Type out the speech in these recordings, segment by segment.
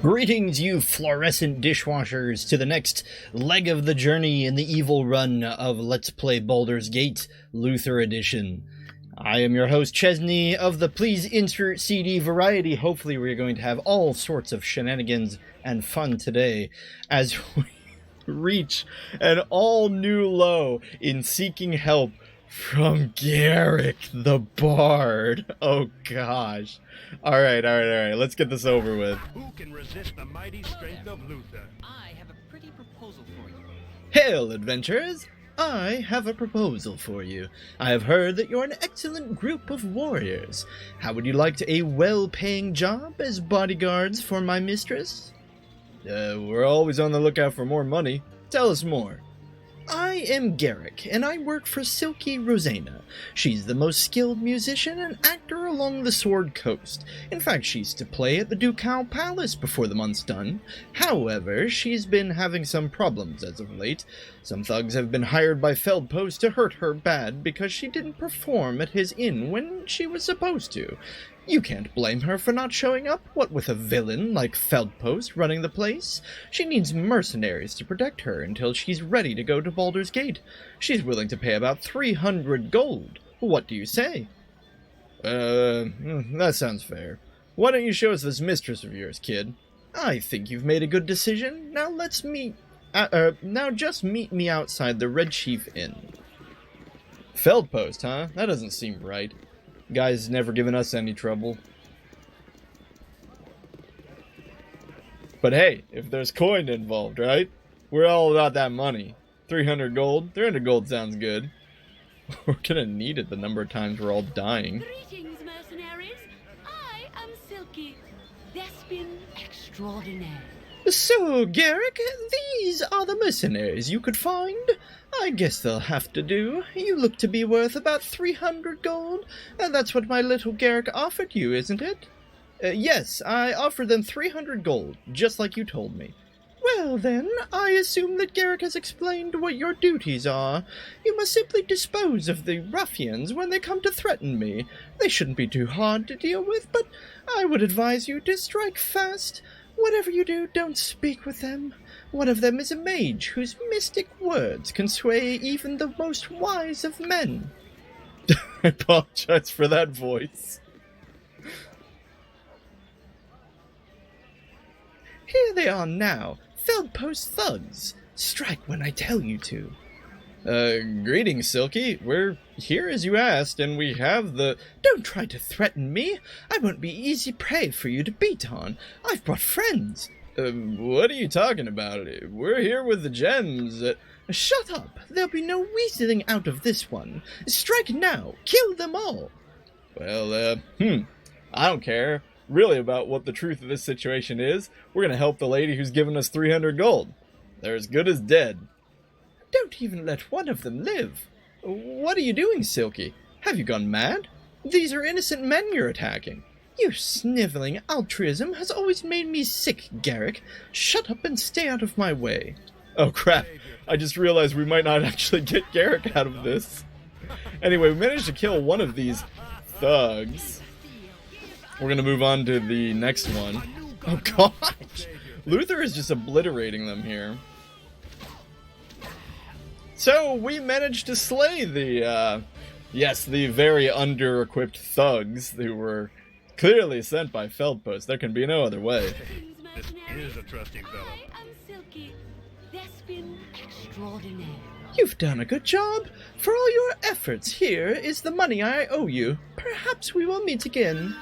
Greetings, you fluorescent dishwashers, to the next leg of the journey in the evil run of Let's Play Baldur's Gate, Luther Edition. I am your host, Chezni, of the Please Insert CD variety. Hopefully we're going to have all sorts of shenanigans and fun today, as we reach an all-new low in seeking help from Garrick the Bard. Oh gosh. Alright, let's get this over with. Who can resist the mighty strength of Luther? I have a pretty proposal for you. Hail, adventurers! I have a proposal for you. I have heard that you're an excellent group of warriors. How would you like a well-paying job as bodyguards for my mistress? We're always on the lookout for more money. Tell us more. I am Garrick, and I work for Silky Rosanna. She's the most skilled musician and actor along the Sword Coast. In fact, she used to play at the Ducal Palace before the month's done. However, she's been having some problems as of late. Some thugs have been hired by Feldpost to hurt her bad because she didn't perform at his inn when she was supposed to. You can't blame her for not showing up, what with a villain like Feldpost running the place. She needs mercenaries to protect her until she's ready to go to Baldur's Gate. She's willing to pay about 300 gold. What do you say? That sounds fair. Why don't you show us this mistress of yours, kid? I think you've made a good decision. Now let's meet... now just meet me outside the Red Chief Inn. Feldpost, huh? That doesn't seem right. Guy's never given us any trouble. But hey, if there's coin involved, right? We're all about that money. 300 gold. 300 gold sounds good. We're gonna need it the number of times we're all dying. Greetings, mercenaries. I am Silky, Thespian extraordinaire. So, Garrick, these are the mercenaries you could find? I guess they'll have to do. You look to be worth about 300 gold, and that's what my little Garrick offered you, isn't it? Yes, I offered them 300 gold, just like you told me. Well then, I assume that Garrick has explained what your duties are. You must simply dispose of the ruffians when they come to threaten me. They shouldn't be too hard to deal with, but I would advise you to strike fast. Whatever you do, don't speak with them. One of them is a mage whose mystic words can sway even the most wise of men. I apologize for that voice. Here they are now, Feldpost thugs. Strike when I tell you to. Greetings, Silky. We're here as you asked, and we have the... Don't try to threaten me. I won't be easy prey for you to beat on. I've brought friends. What are you talking about? We're here with the gems. Shut up. There'll be no weaseling out of this one. Strike now. Kill them all. Well, I don't care really about what the truth of this situation is. We're gonna help the lady who's given us 300 gold. They're as good as dead. Don't even let one of them live. What are you doing, Silky? Have you gone mad? These are innocent men you're attacking. Your sniveling altruism has always made me sick, Garrick. Shut up and stay out of my way. Oh crap, I just realized we might not actually get Garrick out of this. Anyway, we managed to kill one of these thugs. We're gonna move on to the next one. Oh gosh, Luther is just obliterating them here. So, we managed to slay the, the very under-equipped thugs who were clearly sent by Feldpost. There can be no other way. This is a trusting fellow. I am Silky, Thespian extraordinaire. You've done a good job. For all your efforts, here is the money I owe you. Perhaps we will meet again.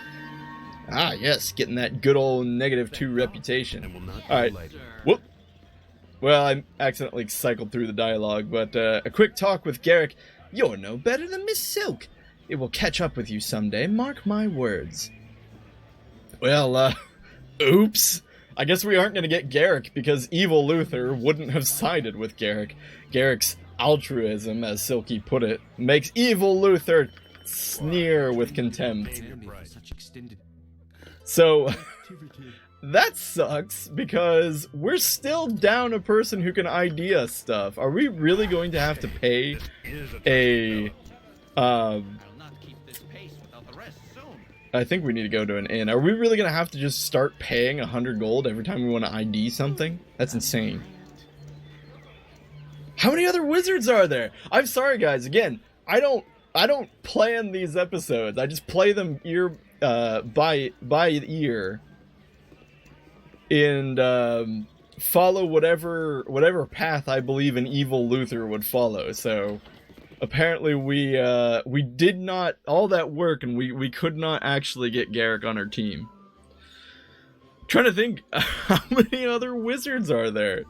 Ah, yes, getting that good old -2 reputation. Alright, whoop. Well, I accidentally cycled through the dialogue, but a quick talk with Garrick. You're no better than Miss Silk. It will catch up with you someday, mark my words. Well, oops. I guess we aren't going to get Garrick because evil Luther wouldn't have sided with Garrick. Garrick's altruism, as Silky put it, makes evil Luther sneer with contempt. So... that sucks, because we're still down a person who can ID us stuff. Are we really going to have to pay a, I think we need to go to an inn. Are we really gonna have to just start paying 100 gold every time we want to ID something? That's insane. How many other wizards are there? I'm sorry, guys. Again, I don't plan these episodes. I just play them by ear, and follow whatever path I believe an evil Luther would follow. So apparently we did not all that work, and we could not actually get Garrick on our team. Trying to think, how many other wizards are there?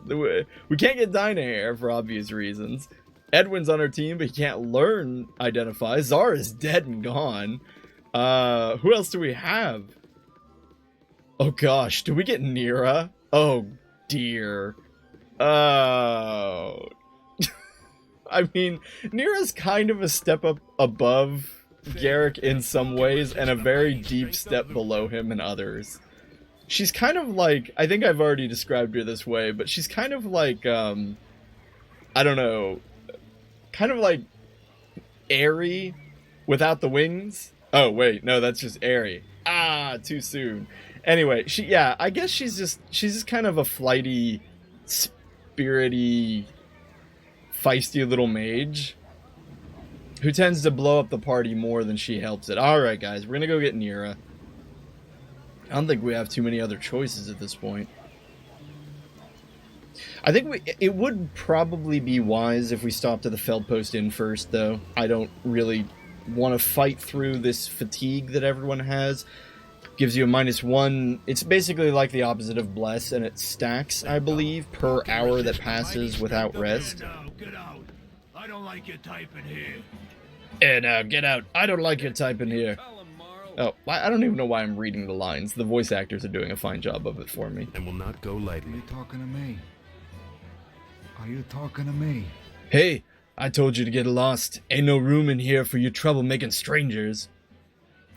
We can't get Dinah here for obvious reasons. Edwin's on our team, but he can't learn Identify. Zara's dead and gone. Who else do we have? Oh gosh, do we get Nira? Oh dear. Oh. I mean, Nira's kind of a step up above Garrick in some ways, and a very deep step below him in others. She's kind of like, I think I've already described her this way, but she's kind of like, I don't know, kind of like airy without the wings. Oh, wait, no, that's just airy. Ah, too soon. Anyway, I guess she's just kind of a flighty, spirity, feisty little mage who tends to blow up the party more than she helps it. Alright, guys, we're gonna go get Nira. I don't think we have too many other choices at this point. I think it would probably be wise if we stopped at the Feldpost Inn first, though. I don't really want to fight through this fatigue that everyone has. Gives you a -1. It's basically like the opposite of Bless, and it stacks, I believe, per hour that passes without rest. Get out. I don't like your type in here. And get out. I don't like your type in here. Oh, I don't even know why I'm reading the lines. The voice actors are doing a fine job of it for me. And will not go Are lightly. you talking to me? Are you talking to me? Hey, I told you to get lost. Ain't no room in here for you troublemaking strangers.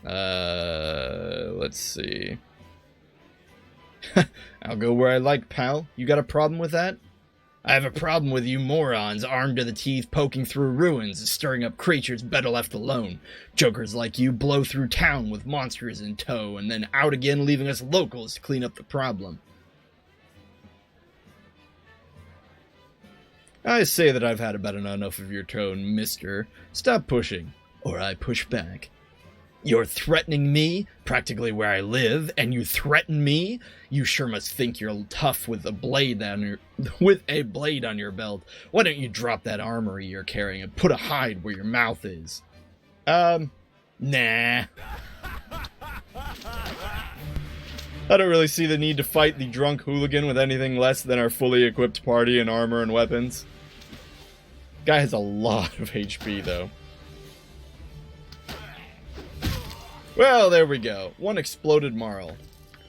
Let's see. I'll go where I like, pal. You got a problem with that? I have a problem with you morons armed to the teeth poking through ruins and stirring up creatures better left alone. Jokers like you blow through town with monsters in tow and then out again, leaving us locals to clean up the problem. I say that I've had about enough of your tone, mister. Stop pushing, or I push back. You're threatening me, practically where I live, and you threaten me? You sure must think you're tough with a blade on your belt. Why don't you drop that armory you're carrying and put a hide where your mouth is? Nah. I don't really see the need to fight the drunk hooligan with anything less than our fully equipped party in armor and weapons. Guy has a lot of HP, though. Well, there we go. One exploded marl.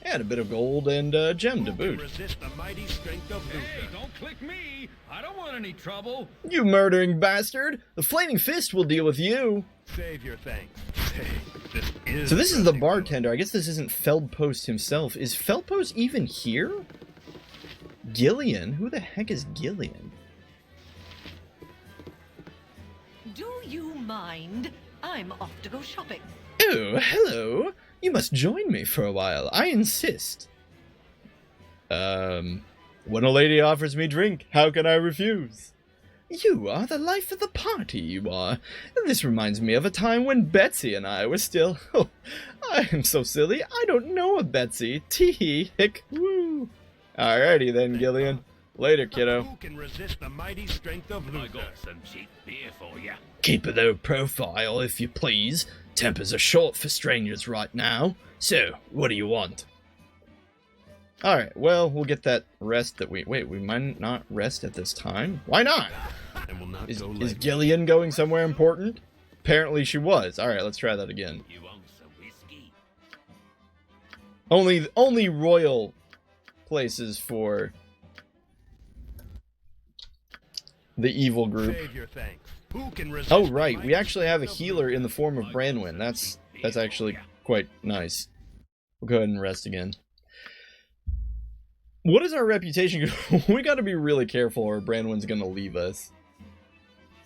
And a bit of gold and gem to boot. Resist the mighty strength of Luther. Hey, don't click me! I don't want any trouble! You murdering bastard! The Flaming Fist will deal with you! Save your thanks. Hey, So this is the bartender. I guess this isn't Feldpost himself. Is Feldpost even here? Gillian? Who the heck is Gillian? Do you mind? I'm off to go shopping. Oh, hello. You must join me for a while. I insist. When a lady offers me drink, how can I refuse? You are the life of the party, you are. This reminds me of a time when Betsy and I were still... Oh, I am so silly. I don't know a Betsy. Tee-hee, hick, woo. Alrighty then, Gillian. Later, kiddo. Who can resist the mighty strength of I Luther? got some cheap beer for ya. Keep a low profile, if you please. Tempers are short for strangers right now. So, what do you want? Alright, well, we'll get that rest that we... Wait, we might not rest at this time? Why not? And will not Is go lightly. Gillian going somewhere important? Apparently she was. Alright, let's try that again. You want some whiskey? Only royal places for the evil group. Save your thanks. Who can resist Oh the right, we mighty actually have a strength of healer in the Luther? form of Branwyn. That's actually quite nice. We'll go ahead and rest again. What is our reputation? We gotta be really careful or Branwyn's gonna leave us.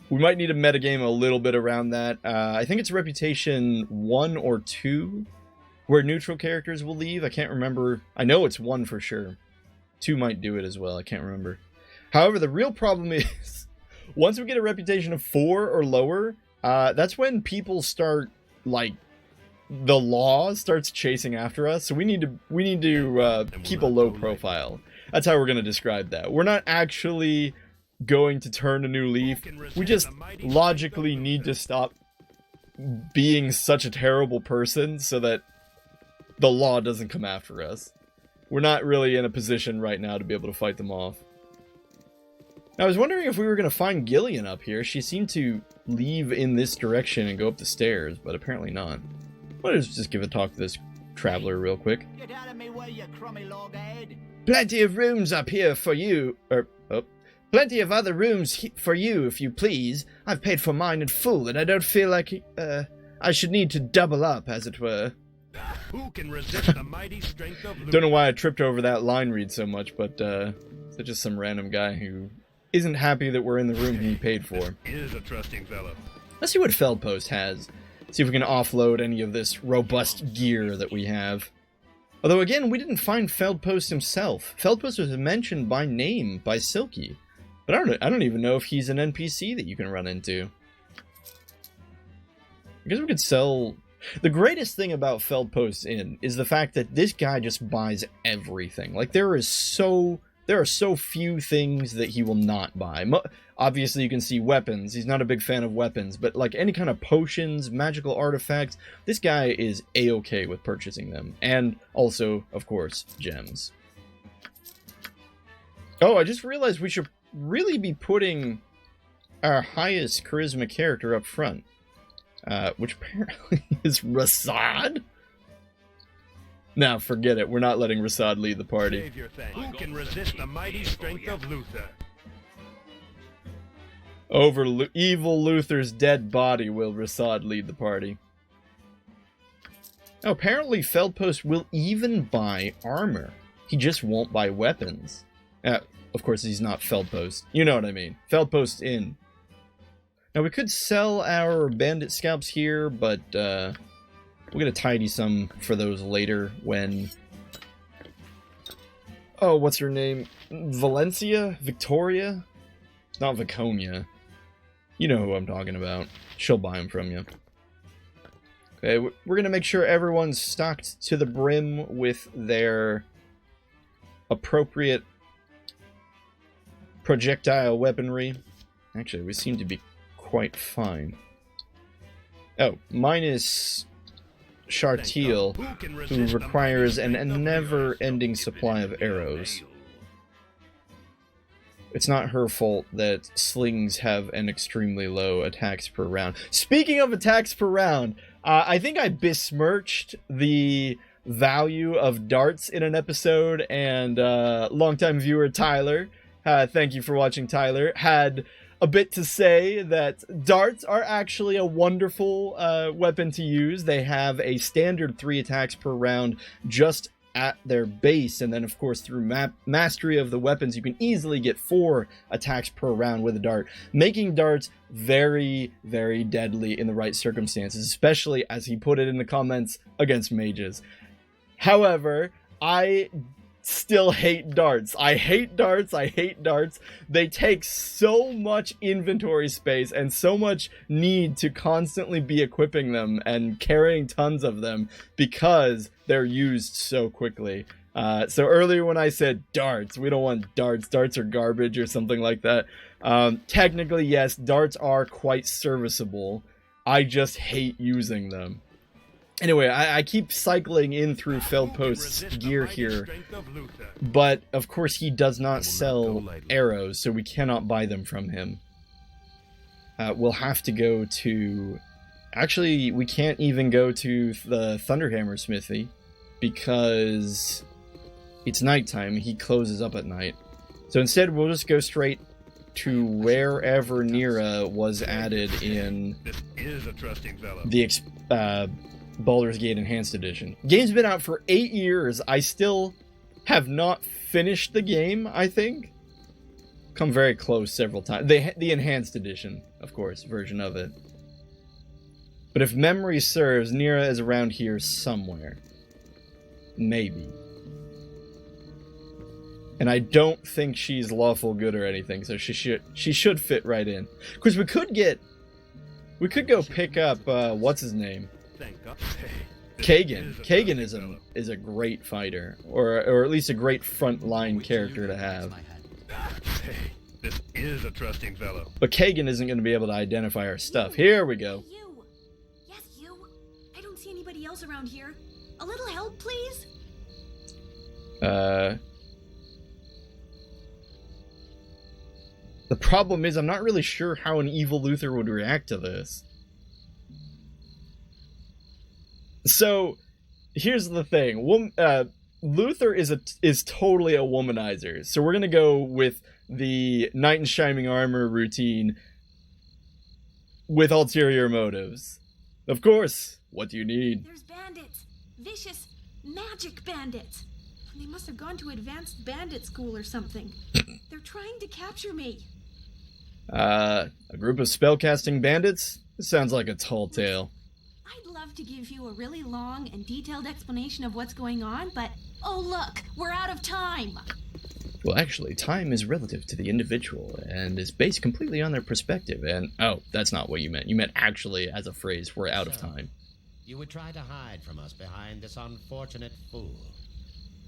We might need to metagame a little bit around that. I think it's reputation 1 or 2 where neutral characters will leave. I can't remember. I know it's 1 for sure. 2 might do it as well. I can't remember. However, the real problem is, once we get a reputation of 4 or lower, that's when people start, like, the law starts chasing after us. So we need to keep a low profile. That's how we're going to describe that. We're not actually going to turn a new leaf. We just logically need to stop being such a terrible person so that the law doesn't come after us. We're not really in a position right now to be able to fight them off. I was wondering if we were going to find Gillian up here. She seemed to leave in this direction and go up the stairs, but apparently not. Let's just give a talk to this traveler real quick. Get out of me way, you crummy loghead. Plenty of rooms up here for you. Plenty of other rooms for you, if you please. I've paid for mine in full, and I don't feel like I should need to double up, as it were. Who can resist the mighty strength of Luther? Don't know why I tripped over that line read so much, but it's just some random guy who isn't happy that we're in the room he paid for. Is a trusting fellow. Let's see what Feldpost has. See if we can offload any of this robust gear that we have. Although, again, we didn't find Feldpost himself. Feldpost was mentioned by name by Silky. But I don't even know if he's an NPC that you can run into. I guess we could sell... The greatest thing about Feldpost Inn is the fact that this guy just buys everything. Like, there are so few things that he will not buy. Obviously, you can see weapons. He's not a big fan of weapons, but like any kind of potions, magical artifacts, this guy is a-okay with purchasing them. And also, of course, gems. Oh, I just realized we should really be putting our highest charisma character up front. Which apparently is Rasad? Nah, forget it. We're not letting Rasad lead the party. Save your thanks. Who can resist the mighty strength of Luther? Over evil Luther's dead body will Rasad lead the party. Now, apparently Feldpost will even buy armor. He just won't buy weapons. Of course, he's not Feldpost. You know what I mean. Feldpost Inn. Now, we could sell our bandit scalps here, but we're going to tidy some for those later when... Oh, what's her name? Valencia? Victoria? It's not Viconia. You know who I'm talking about. She'll buy them from you. Okay, we're going to make sure everyone's stocked to the brim with their appropriate projectile weaponry. Actually, we seem to be quite fine. Oh, minus Chartiel, who requires a never-ending supply of arrows. It's not her fault that slings have an extremely low attacks per round. Speaking of attacks per round, I think I besmirched the value of darts in an episode, and longtime viewer Tyler, thank you for watching, Tyler, had a bit to say that darts are actually a wonderful weapon to use. They have a standard 3 attacks per round just at their base, and then of course through mastery of the weapons you can easily get 4 attacks per round with a dart, making darts very, very deadly in the right circumstances, especially, as he put it in the comments, against mages. However, I still hate darts. I hate darts. I hate darts. They take so much inventory space and so much need to constantly be equipping them and carrying tons of them because they're used so quickly. So earlier when I said darts, we don't want darts. Darts are garbage or something like that. Technically, yes, darts are quite serviceable. I just hate using them. Anyway, I keep cycling in through Feldpost's gear here, but of course he does not sell arrows, so we cannot buy them from him. We'll have to go to... Actually, we can't even go to the Thunderhammer Smithy, because it's nighttime. He closes up at night. So instead, we'll just go straight to wherever Nira was added in the Baldur's Gate Enhanced Edition. Game's been out for 8 years. I still have not finished the game, I think. Come very close several times. The Enhanced Edition, of course, version of it. But if memory serves, Nira is around here somewhere. Maybe. And I don't think she's lawful good or anything, so she should fit right in. Of course, we could go pick up what's his name? Thank God. Kagan. Kagan is a great fighter, or at least a great frontline character to have. Hey, this is a trusting fellow. But Kagan isn't going to be able to identify our stuff. Here we go. You. Yes, you. I don't see anybody else around here. A little help, please? The problem is I'm not really sure how an evil Luther would react to this. So, here's the thing. Luther is totally a womanizer. So we're going to go with the knight in shining armor routine with ulterior motives. Of course. What do you need? There's bandits. Vicious, magic bandits. They must have gone to advanced bandit school or something. They're trying to capture me. A group of spellcasting bandits? This sounds like a tall tale. I'd love to give you a really long and detailed explanation of what's going on, but oh look, we're out of time. Well, actually, time is relative to the individual and is based completely on their perspective. And, oh, that's not what you meant. You meant actually as a phrase, we're out of time. You would try to hide from us behind this unfortunate fool.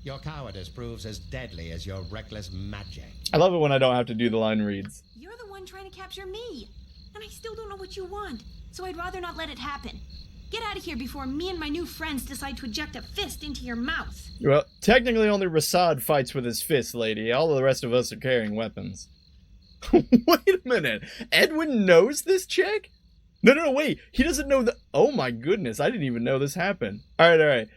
Your cowardice proves as deadly as your reckless magic. I love it when I don't have to do the line reads. You're the one trying to capture me, and I still don't know what you want, so I'd rather not let it happen. Get out of here before me and my new friends decide to eject a fist into your mouth. Well, technically only Rasad fights with his fist, lady. All of the rest of us are carrying weapons. Wait a minute. Edwin knows this chick? No, wait. He doesn't know the... Oh my goodness, I didn't even know this happened. Alright.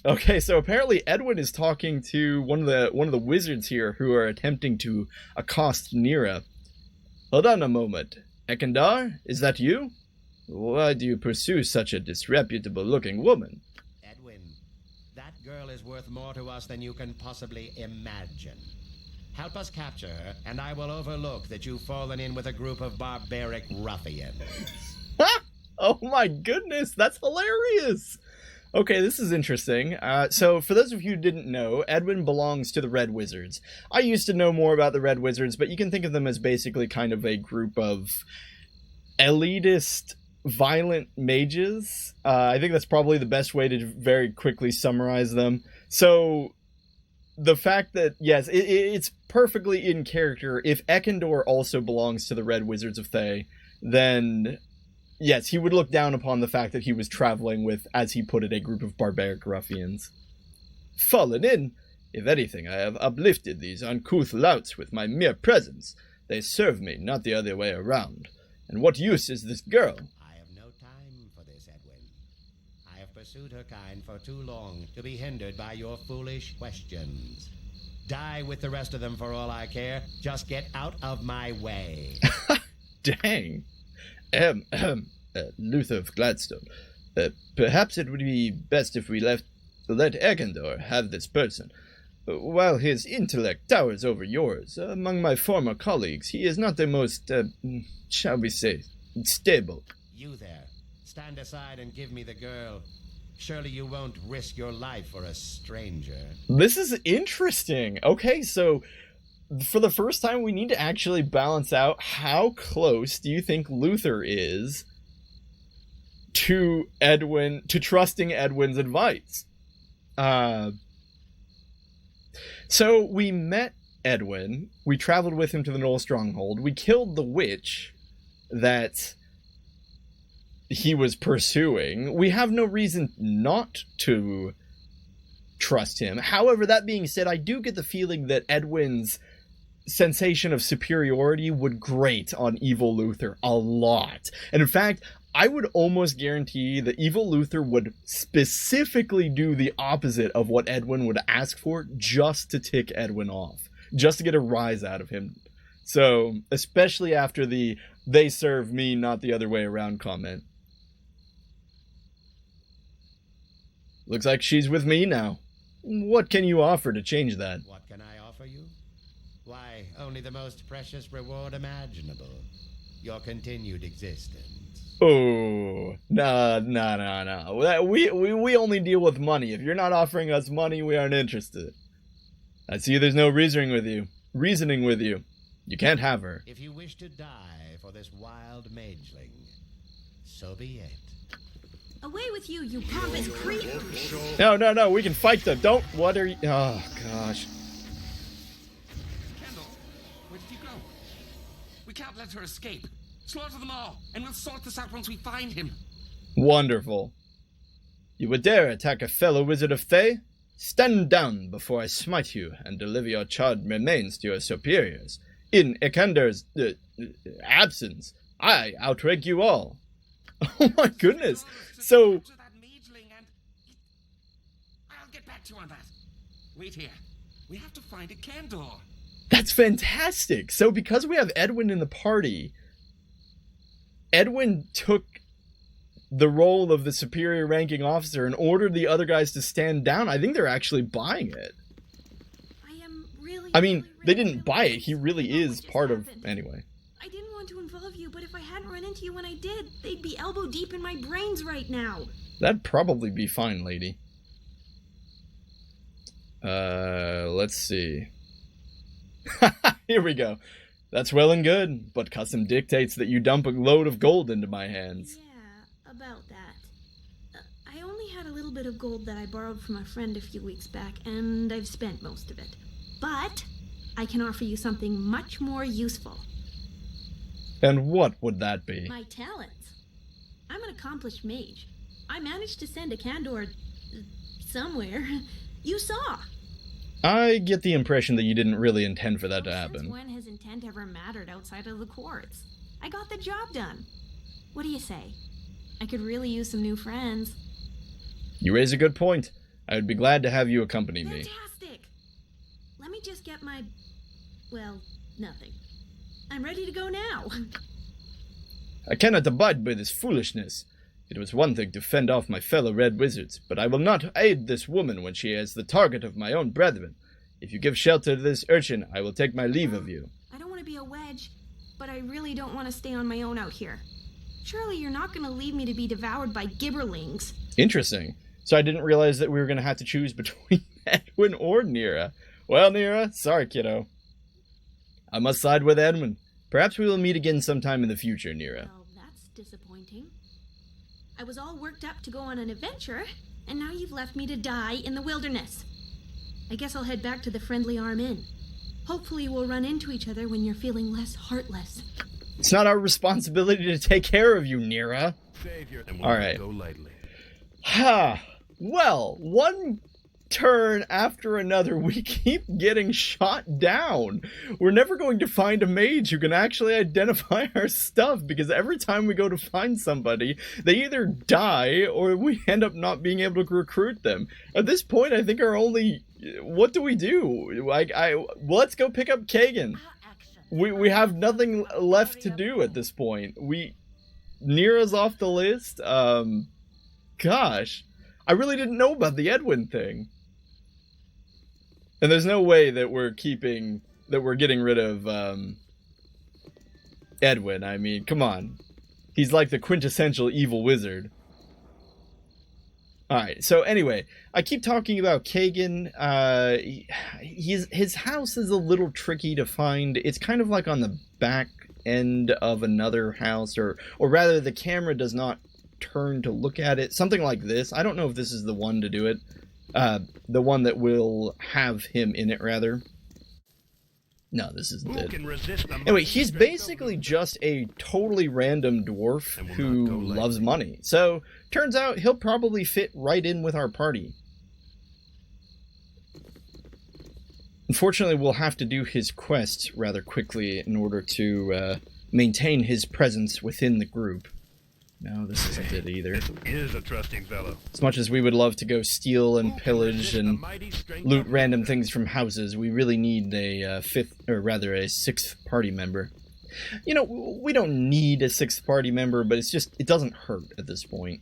Okay, so apparently Edwin is talking to one of the wizards here who are attempting to accost Nira. Hold on a moment. Ekandar, is that you? Why do you pursue such a disreputable-looking woman? Edwin, that girl is worth more to us than you can possibly imagine. Help us capture her, and I will overlook that you've fallen in with a group of barbaric ruffians. Oh my goodness, that's hilarious! Okay, this is interesting. So, for those of you who didn't know, Edwin belongs to the Red Wizards. I used to know more about the Red Wizards, but you can think of them as basically kind of a group of elitist, violent mages. I think that's probably the best way to very quickly summarize them. So, the fact that, yes, it's perfectly in character. If Ekandor also belongs to the Red Wizards of Thay, then... yes, he would look down upon the fact that he was traveling with, as he put it, a group of barbaric ruffians. Fallen in? If anything, I have uplifted these uncouth louts with my mere presence. They serve me, not the other way around. And what use is this girl? I have no time for this, Edwin. I have pursued her kind for too long to be hindered by your foolish questions. Die with the rest of them for all I care. Just get out of my way. Dang. Luther of Gladstone. Perhaps it would be best if we let Ekandor have this person. While his intellect towers over yours, among my former colleagues, he is not the most, shall we say, stable. You there. Stand aside and give me the girl. Surely you won't risk your life for a stranger. This is interesting. Okay, so... for the first time, we need to actually balance out how close do you think Luther is to Edwin, to trusting Edwin's advice. So we met Edwin, we traveled with him to the Knoll Stronghold, we killed the witch that he was pursuing. We have no reason not to trust him. However, that being said, I do get the feeling that Edwin's sensation of superiority would grate on evil Luther a lot. And in fact, I would almost guarantee that evil Luther would specifically do the opposite of what Edwin would ask for just to tick Edwin off, just to get a rise out of him. So, especially after the "they serve me, not the other way around" comment. Looks like she's with me now. What can you offer to change that? What can I offer you? Why, only the most precious reward imaginable. your continued existence. Oh, no. We only deal with money. If you're not offering us money, we aren't interested. I see there's no reasoning with you. You can't have her. If you wish to die for this wild mageling, so be it. Away with you, you pompous creep! No, we can fight them. Don't, what are you, oh, gosh. Kendall, where did you go? We can't let her escape. Slaughter them all, and we'll sort this out once we find him. Wonderful. You would dare attack a fellow wizard of Thay? Stand down before I smite you and deliver your charred remains to your superiors. In Ikander's absence, I outrank you all. Oh my goodness. So... I'll get back to you on that. Wait here. We have to find a candor. That's fantastic. So because we have Edwin in the party, Edwin took the role of the superior ranking officer and ordered the other guys to stand down. I think they're actually buying it. I mean, they didn't buy it. He really is part of... Anyway. I didn't want to involve you, but if I hadn't run into you when I did, they'd be elbow deep in my brains right now. That'd probably be fine, lady. Let's see. Here we go. That's well and good, but custom dictates that you dump a load of gold into my hands. Yeah, about that. I only had a little bit of gold that I borrowed from a friend a few weeks back, and I've spent most of it. But I can offer you something much more useful. And what would that be? My talents. I'm an accomplished mage. I managed to send a candor somewhere. You saw. I get the impression that you didn't really intend for that to happen. Since when has intent ever mattered outside of the courts? I got the job done. What do you say? I could really use some new friends. You raise a good point. I would be glad to have you accompany me. Fantastic! Let me just get my... well, nothing. I'm ready to go now. I cannot abide by this foolishness. It was one thing to fend off my fellow red wizards, but I will not aid this woman when she is the target of my own brethren. If you give shelter to this urchin, I will take my leave of you. I don't want to be a wedge, but I really don't want to stay on my own out here. Surely you're not going to leave me to be devoured by gibberlings. Interesting. So I didn't realize that we were going to have to choose between Edwin or Nira. Well, Nira, sorry, kiddo. I must side with Edwin. Perhaps we will meet again sometime in the future, Nira. Well, that's disappointing. I was all worked up to go on an adventure, and now you've left me to die in the wilderness. I guess I'll head back to the Friendly Arm Inn. Hopefully we'll run into each other when you're feeling less heartless. It's not our responsibility to take care of you, Nira. All right. Go lightly. Ha! Well, one turn after another, we keep getting shot down. We're never going to find a mage who can actually identify our stuff, because every time we go to find somebody, they either die or we end up not being able to recruit them. At this point, I think our only... what do we do? Let's go pick up Kagan. We have nothing left to do at this point. Nira's off the list. Gosh. I really didn't know about the Edwin thing. And there's no way that we're getting rid of, Edwin. I mean, come on. He's like the quintessential evil wizard. Alright, so anyway, I keep talking about Kagan. His house is a little tricky to find. It's kind of like on the back end of another house, or rather the camera does not turn to look at it. Something like this. I don't know if this is the one to do it. The one that will have him in it, rather. No, this isn't it. Anyway, he's basically just a totally random dwarf who loves money. So, turns out he'll probably fit right in with our party. Unfortunately, we'll have to do his quest rather quickly in order to maintain his presence within the group. No, this isn't it either. This is a trusting fellow. As much as we would love to go steal and pillage and loot random things from houses, we really need a a sixth party member. You know, we don't need a sixth party member, but it doesn't hurt at this point.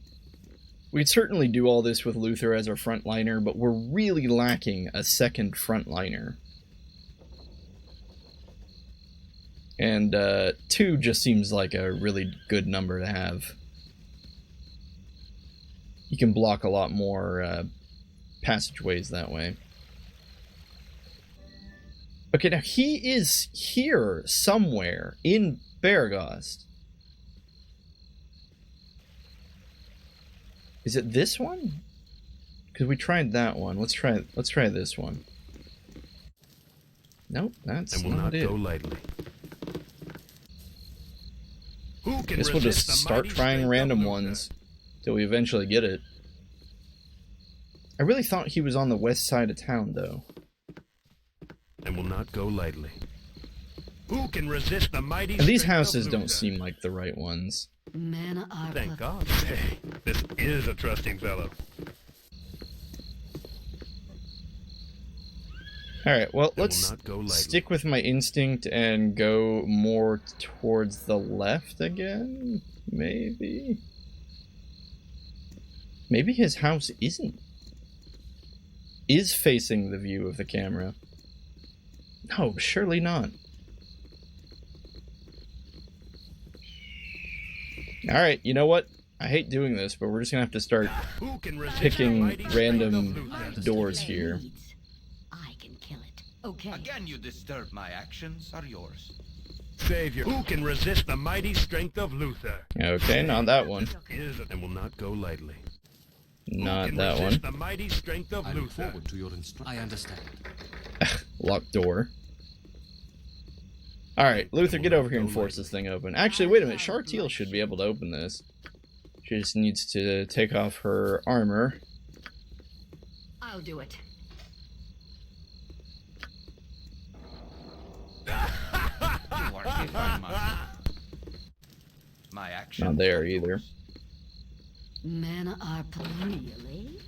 We'd certainly do all this with Luther as our frontliner, but we're really lacking a second frontliner. And 2 just seems like a really good number to have. You can block a lot more passageways that way. Okay, now he is here somewhere in Baragost. Is it this one? Because we tried that one. Let's try this one. Nope, that's and will not not it. go lightly. Who can Guess we'll just resist the start mighty trying strength random of ones till we eventually get it. I really thought he was on the west side of town, though. and will not go lightly. Who can resist the mighty And these strength of houses don't Luther? seem like the right ones. Mana are Thank God. Hey, this is a trusting fellow. Alright, well, It will let's not go lightly. stick with my instinct and go more towards the left again? Maybe? Maybe his house is facing the view of the camera. No, surely not. Alright, you know what? I hate doing this, but we're just gonna have to start Who can resist the picking mighty strength random of Luther? doors here. I can kill it. Okay. Again, you disturb my actions are yours. Savior. Who can resist the mighty strength of Luther? Okay, not that one. Is and will not go lightly. Not Who can that resist one. the mighty strength of Luther? To your instruction. I understand. Locked door. Alright, Luther, get over here and force this thing open. Actually, wait a minute. Chartiel should be able to open this. She just needs to take off her armor. I'll do it. You are different, my actions. Not there either. Mana are really?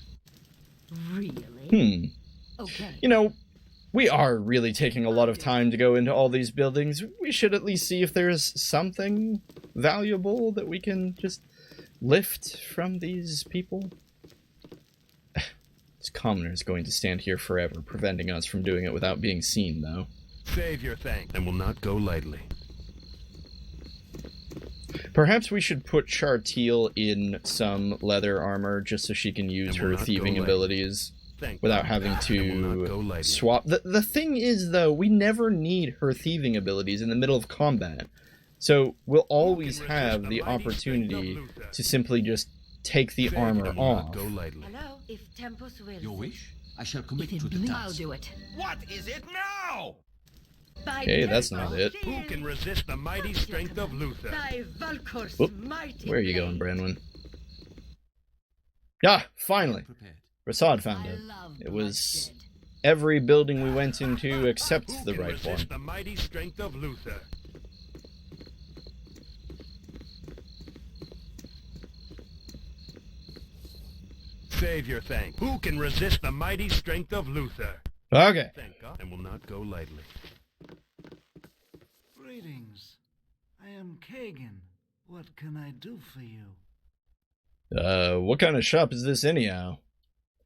Really? Okay. You know, we are really taking a lot of time to go into all these buildings. We should at least see if there's something valuable that we can just lift from these people. This commoner is going to stand here forever, preventing us from doing it without being seen, though. Savior, thank, and will not go lightly. Perhaps we should put Chartiel in some leather armor just so she can use her thieving abilities without having to swap. The thing is, though, we never need her thieving abilities in the middle of combat. So we'll always have the opportunity to simply just take the armor off. Hello, if Tempus will. Your wish? I shall commit If to it the bleeds, task. I'll do it. What is it now? Okay, that's not it. Who can resist the mighty strength of Luther? Oop. Where are you going, Branwyn? Ah, finally! Rasad found it. It was every building we went into except Who the can right resist one. the mighty strength of Luther? Savior, thank. Who can resist the mighty strength of Luther? Okay. Thank God, and will not go lightly. Greetings. I am Kagan. What can I do for you? What kind of shop is this anyhow?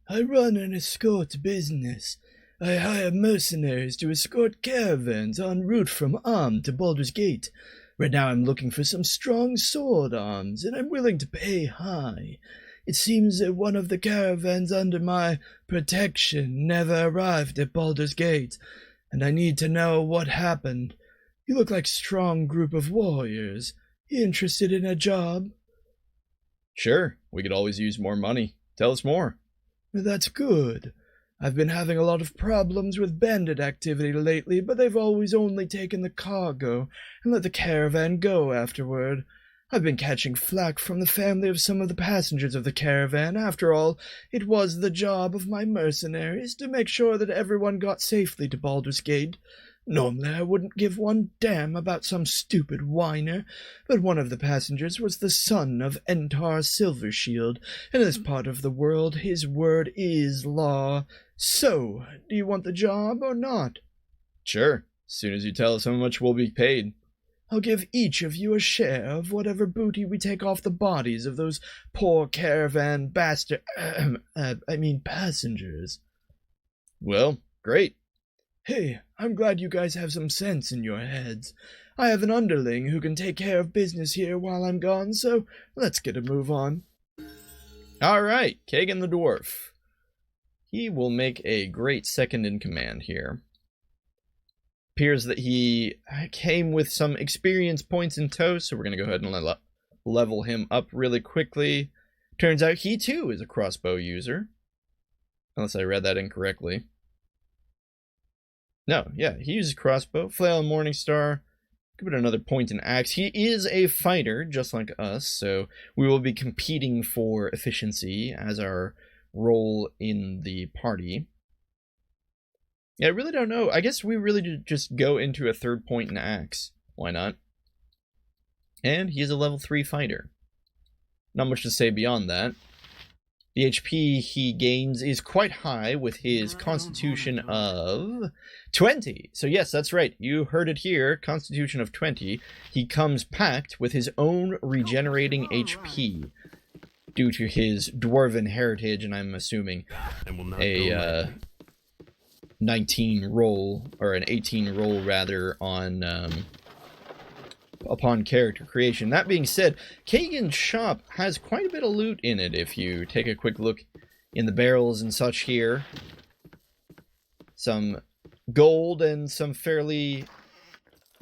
I run an escort business. I hire mercenaries to escort caravans en route from Arm to Baldur's Gate. Right now I'm looking for some strong sword arms, and I'm willing to pay high. It seems that one of the caravans under my protection never arrived at Baldur's Gate, and I need to know what happened. You look like a strong group of warriors. You interested in a job? Sure, we could always use more money. Tell us more. That's good. I've been having a lot of problems with bandit activity lately, but they've always only taken the cargo and let the caravan go afterward. I've been catching flack from the family of some of the passengers of the caravan. After all, it was the job of my mercenaries to make sure that everyone got safely to Baldur's Gate. Normally I wouldn't give one damn about some stupid whiner, but one of the passengers was the son of Entar Silvershield. In this part of the world, his word is law. So, do you want the job or not? Sure, as soon as you tell us how much we'll be paid. I'll give each of you a share of whatever booty we take off the bodies of those poor caravan passengers. Well, great. Hey, I'm glad you guys have some sense in your heads. I have an underling who can take care of business here while I'm gone, so let's get a move on. Alright, Kagan the Dwarf. He will make a great second in command here. Appears that he came with some experience points in tow, so we're going to go ahead and level him up really quickly. Turns out he too is a crossbow user. Unless I read that incorrectly. No, yeah, he uses crossbow, flail, and Morningstar. Give it another point in axe. He is a fighter, just like us, so we will be competing for efficiency as our role in the party. Yeah, I really don't know. I guess we really did just go into a third point in axe. Why not? And he is a level 3 fighter. Not much to say beyond that. The HP he gains is quite high with his constitution of 20. So yes, that's right. You heard it here. Constitution of 20. He comes packed with his own regenerating HP due to his dwarven heritage, and I'm assuming a 19 roll, or an 18 roll rather, on upon character creation. That being said, Kagan's shop has quite a bit of loot in it if you take a quick look in the barrels and such here. Some gold and some fairly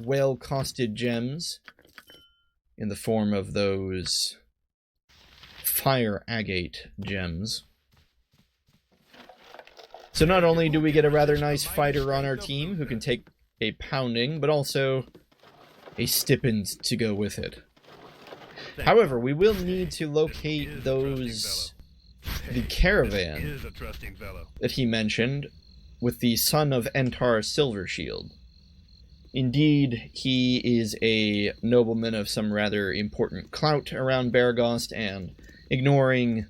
well-costed gems in the form of those fire agate gems. So not only do we get a rather nice fighter on our team who can take a pounding, but also a stipend to go with it. However, we will need to locate the caravan that he mentioned with the son of Entar Silvershield. Indeed, he is a nobleman of some rather important clout around Baragost, and ignoring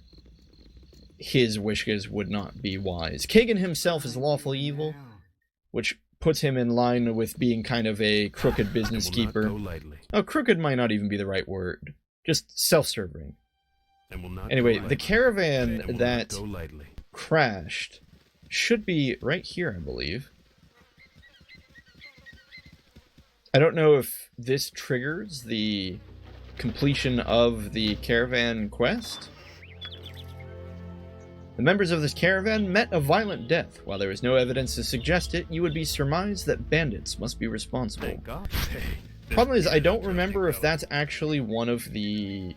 his wishes would not be wise. Kagan himself is lawful evil, which puts him in line with being kind of a crooked business keeper. Oh, crooked might not even be the right word. Just self-serving. Anyway, the caravan that crashed should be right here, I believe. I don't know if this triggers the completion of the caravan quest. The members of this caravan met a violent death. While there is no evidence to suggest it, you would be surmised that bandits must be responsible. Problem is, I don't remember if that's actually one of the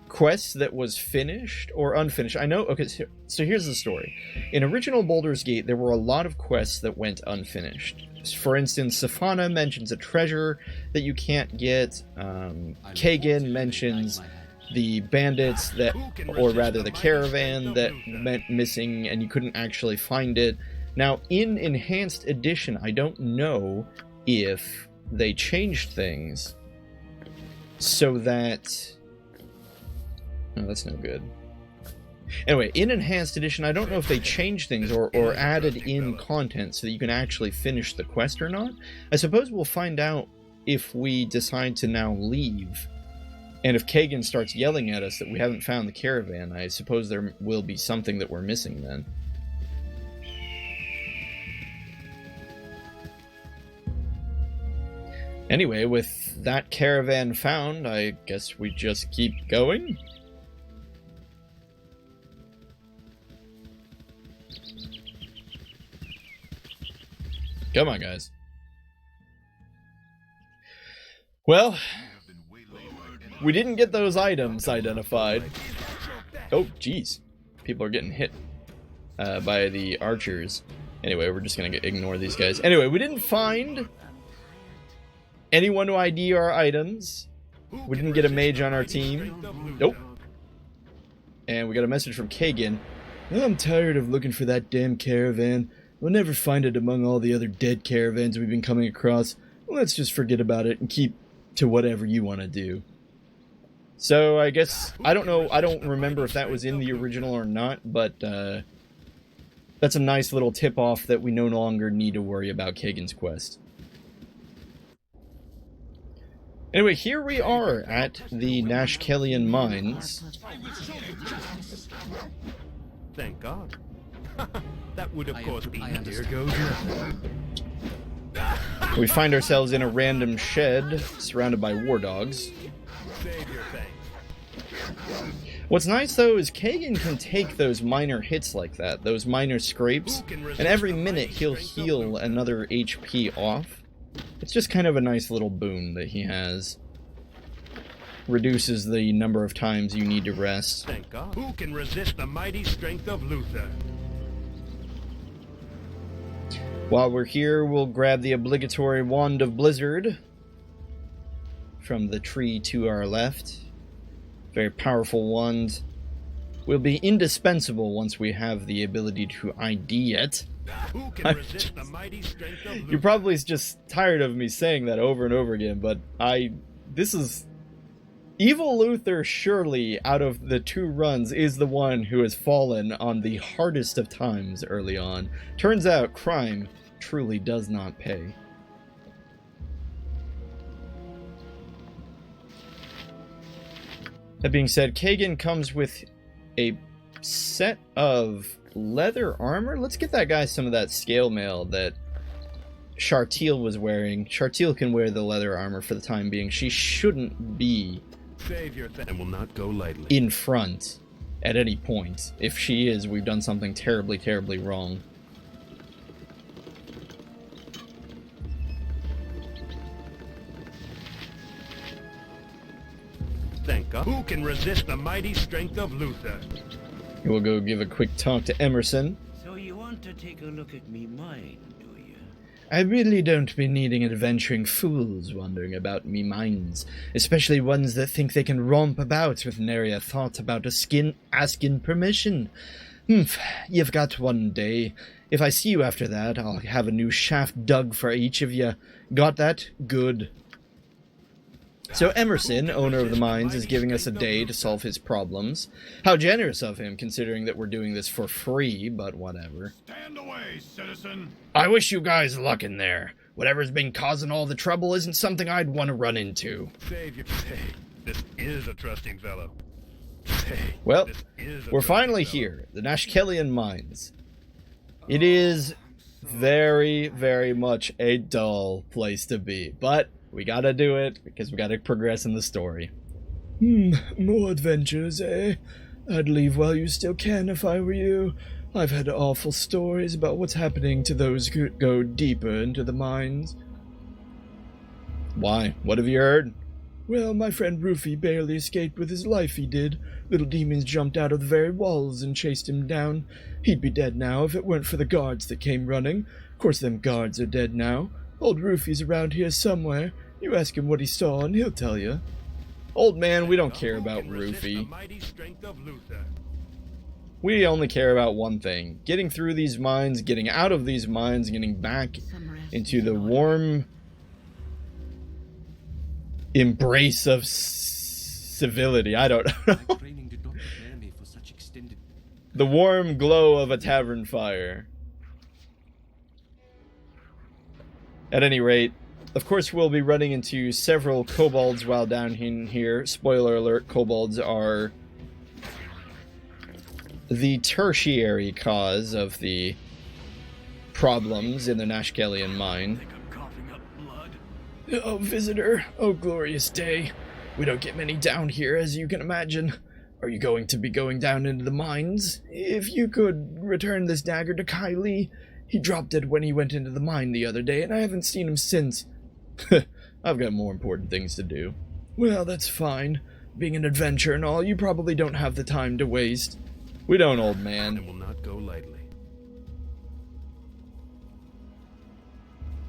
quests that was finished or unfinished. I know, okay, so here's the story. In original Baldur's Gate, there were a lot of quests that went unfinished. For instance, Safana mentions a treasure that you can't get. Kagan mentions the bandits that, or rather the caravan that went missing and you couldn't actually find it. Now, in Enhanced Edition, I don't know if they changed things so that... Oh, that's no good. Anyway, in Enhanced Edition, I don't know if they changed things or added in content so that you can actually finish the quest or not. I suppose we'll find out if we decide to now leave. And if Kagan starts yelling at us that we haven't found the caravan, I suppose there will be something that we're missing then. Anyway, with that caravan found, I guess we just keep going. Come on, guys. Well, we didn't get those items identified. Oh, jeez. People are getting hit by the archers. Anyway, we're just going to ignore these guys. Anyway, we didn't find anyone to ID our items. We didn't get a mage on our team. Nope. And we got a message from Kagan. I'm tired of looking for that damn caravan. We'll never find it among all the other dead caravans we've been coming across. Let's just forget about it and keep to whatever you want to do. So I guess, I don't know, I don't remember if that was in the original or not, but that's a nice little tip-off that we no longer need to worry about Kagan's quest. Anyway, here we are at the Nashkellian Mines. Thank God. That would, of course, be... Here goes nothing. We find ourselves in a random shed, surrounded by war dogs. What's nice, though, is Kagan can take those minor hits like that, those minor scrapes, and every minute he'll heal another HP off. It's just kind of a nice little boon that he has. Reduces the number of times you need to rest. Thank God. Who can resist the mighty strength of Luther? While we're here, we'll grab the obligatory Wand of Blizzard from the tree to our left. Very powerful wand. Will be indispensable once we have the ability to ID it. Who can resist the mighty strength of Luther? You're probably just tired of me saying that over and over again, but this is... Evil Luther, surely, out of the two runs, is the one who has fallen on the hardest of times early on. Turns out, crime truly does not pay. That being said, Kagan comes with a set of leather armor. Let's get that guy some of that scale mail that Chartil was wearing. Chartil can wear the leather armor for the time being. She shouldn't be and will not go lightly in front at any point. If she is, we've done something terribly, terribly wrong. Thank God. Who can resist the mighty strength of Luther? We'll go give a quick talk to Emerson. So you want to take a look at me mine, do you? I really don't be needing adventuring fools wandering about me mines, especially ones that think they can romp about with nary a thought about asking permission. You've got one day. If I see you after that, I'll have a new shaft dug for each of you. Got that? Good. So Emerson, owner of the mines, is giving us a day to solve his problems. How generous of him, considering that we're doing this for free, but whatever. Stand away, citizen. I wish you guys luck in there. Whatever's been causing all the trouble isn't something I'd want to run into. Savior, this is a trusting fellow. Well, we're finally here, the Nashkellian mines. It is very, very much a dull place to be, but we gotta do it, because we gotta progress in the story. More adventures, eh? I'd leave while you still can if I were you. I've had awful stories about what's happening to those who go deeper into the mines. Why? What have you heard? Well, my friend Rufy barely escaped with his life, he did. Little demons jumped out of the very walls and chased him down. He'd be dead now if it weren't for the guards that came running. Of course them guards are dead now. Old Rufy's around here somewhere. You ask him what he saw and he'll tell you. Old man, we don't care about Rufy. We only care about one thing. Getting through these mines, getting out of these mines, getting back into the warm embrace of civility. I don't know. The warm glow of a tavern fire. At any rate, of course we'll be running into several kobolds while down in here. Spoiler alert, kobolds are the tertiary cause of the problems in the Nashkellian mine. Oh, visitor. Oh, glorious day. We don't get many down here, as you can imagine. Are you going to be going down into the mines? If you could return this dagger to Kylie. He dropped it when he went into the mine the other day, and I haven't seen him since. I've got more important things to do. Well, that's fine. Being an adventurer and all, you probably don't have the time to waste. We don't, old man. It will not go lightly.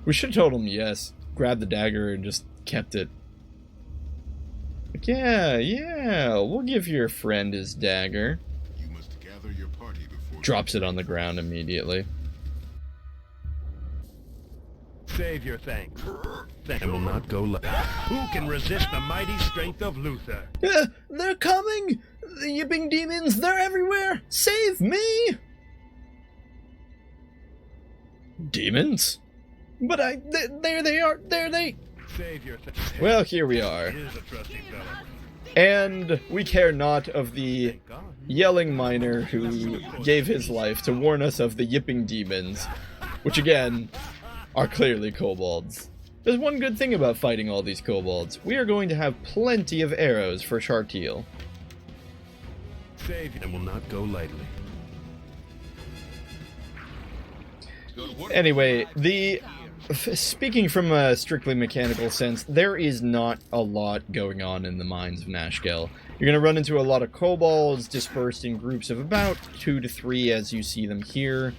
We should have told him yes. Grabbed the dagger and just kept it. Like, yeah, we'll give your friend his dagger. You must gather your party before drops it on the ground immediately. Save your thanks. And will not go lightly. Who can resist the mighty strength of Luther? They're coming! The yipping demons, they're everywhere! Save me! Demons? But there they are, there they... Well, here we are. And we care not of the yelling miner who gave his life to warn us of the yipping demons, which again are clearly kobolds. There's one good thing about fighting all these kobolds. We are going to have plenty of arrows for Shartiel. Save and will not go lightly. Anyway, speaking from a strictly mechanical sense, there is not a lot going on in the mines of Nashkel. You're going to run into a lot of kobolds dispersed in groups of about 2 to 3 as you see them here,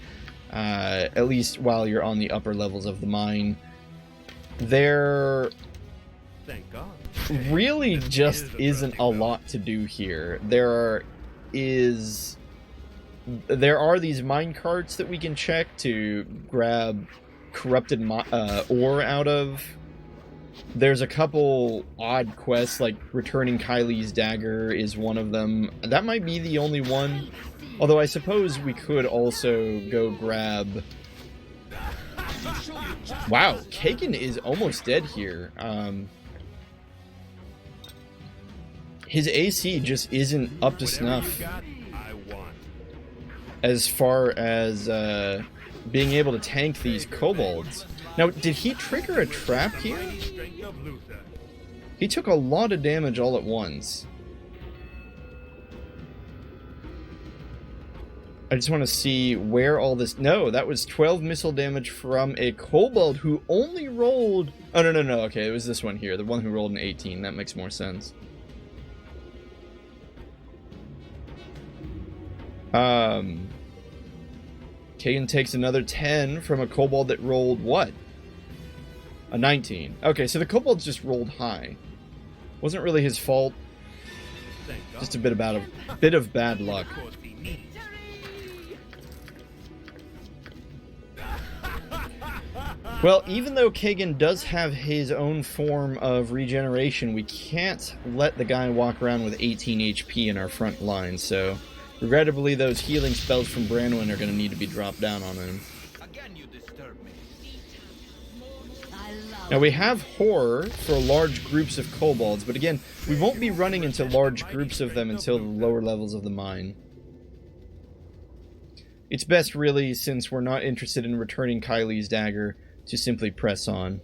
at least while you're on the upper levels of the mine. There really just isn't a lot to do here. There are these mine carts that we can check to grab corrupted ore out of. There's a couple odd quests, like returning Kylie's dagger is one of them. That might be the only one. Although I suppose we could also go grab... Wow, Kagan is almost dead here. His AC just isn't up to snuff as far as being able to tank these kobolds. Now, did he trigger a trap here? He took a lot of damage all at once. I just want to see where all this... No, that was 12 missile damage from a kobold who only rolled... Oh, no. Okay, it was this one here. The one who rolled an 18. That makes more sense. Kagan takes another 10 from a kobold that rolled what? A 19. Okay, so the kobolds just rolled high. Wasn't really his fault. Just a bit of bad luck. Well, even though Kagan does have his own form of regeneration, we can't let the guy walk around with 18 HP in our front line, so regrettably those healing spells from Branwen are going to need to be dropped down on him. Now we have horror for large groups of kobolds, but again, we won't be running into large groups of them until the lower levels of the mine. It's best really, since we're not interested in returning Kylie's dagger, to simply press on.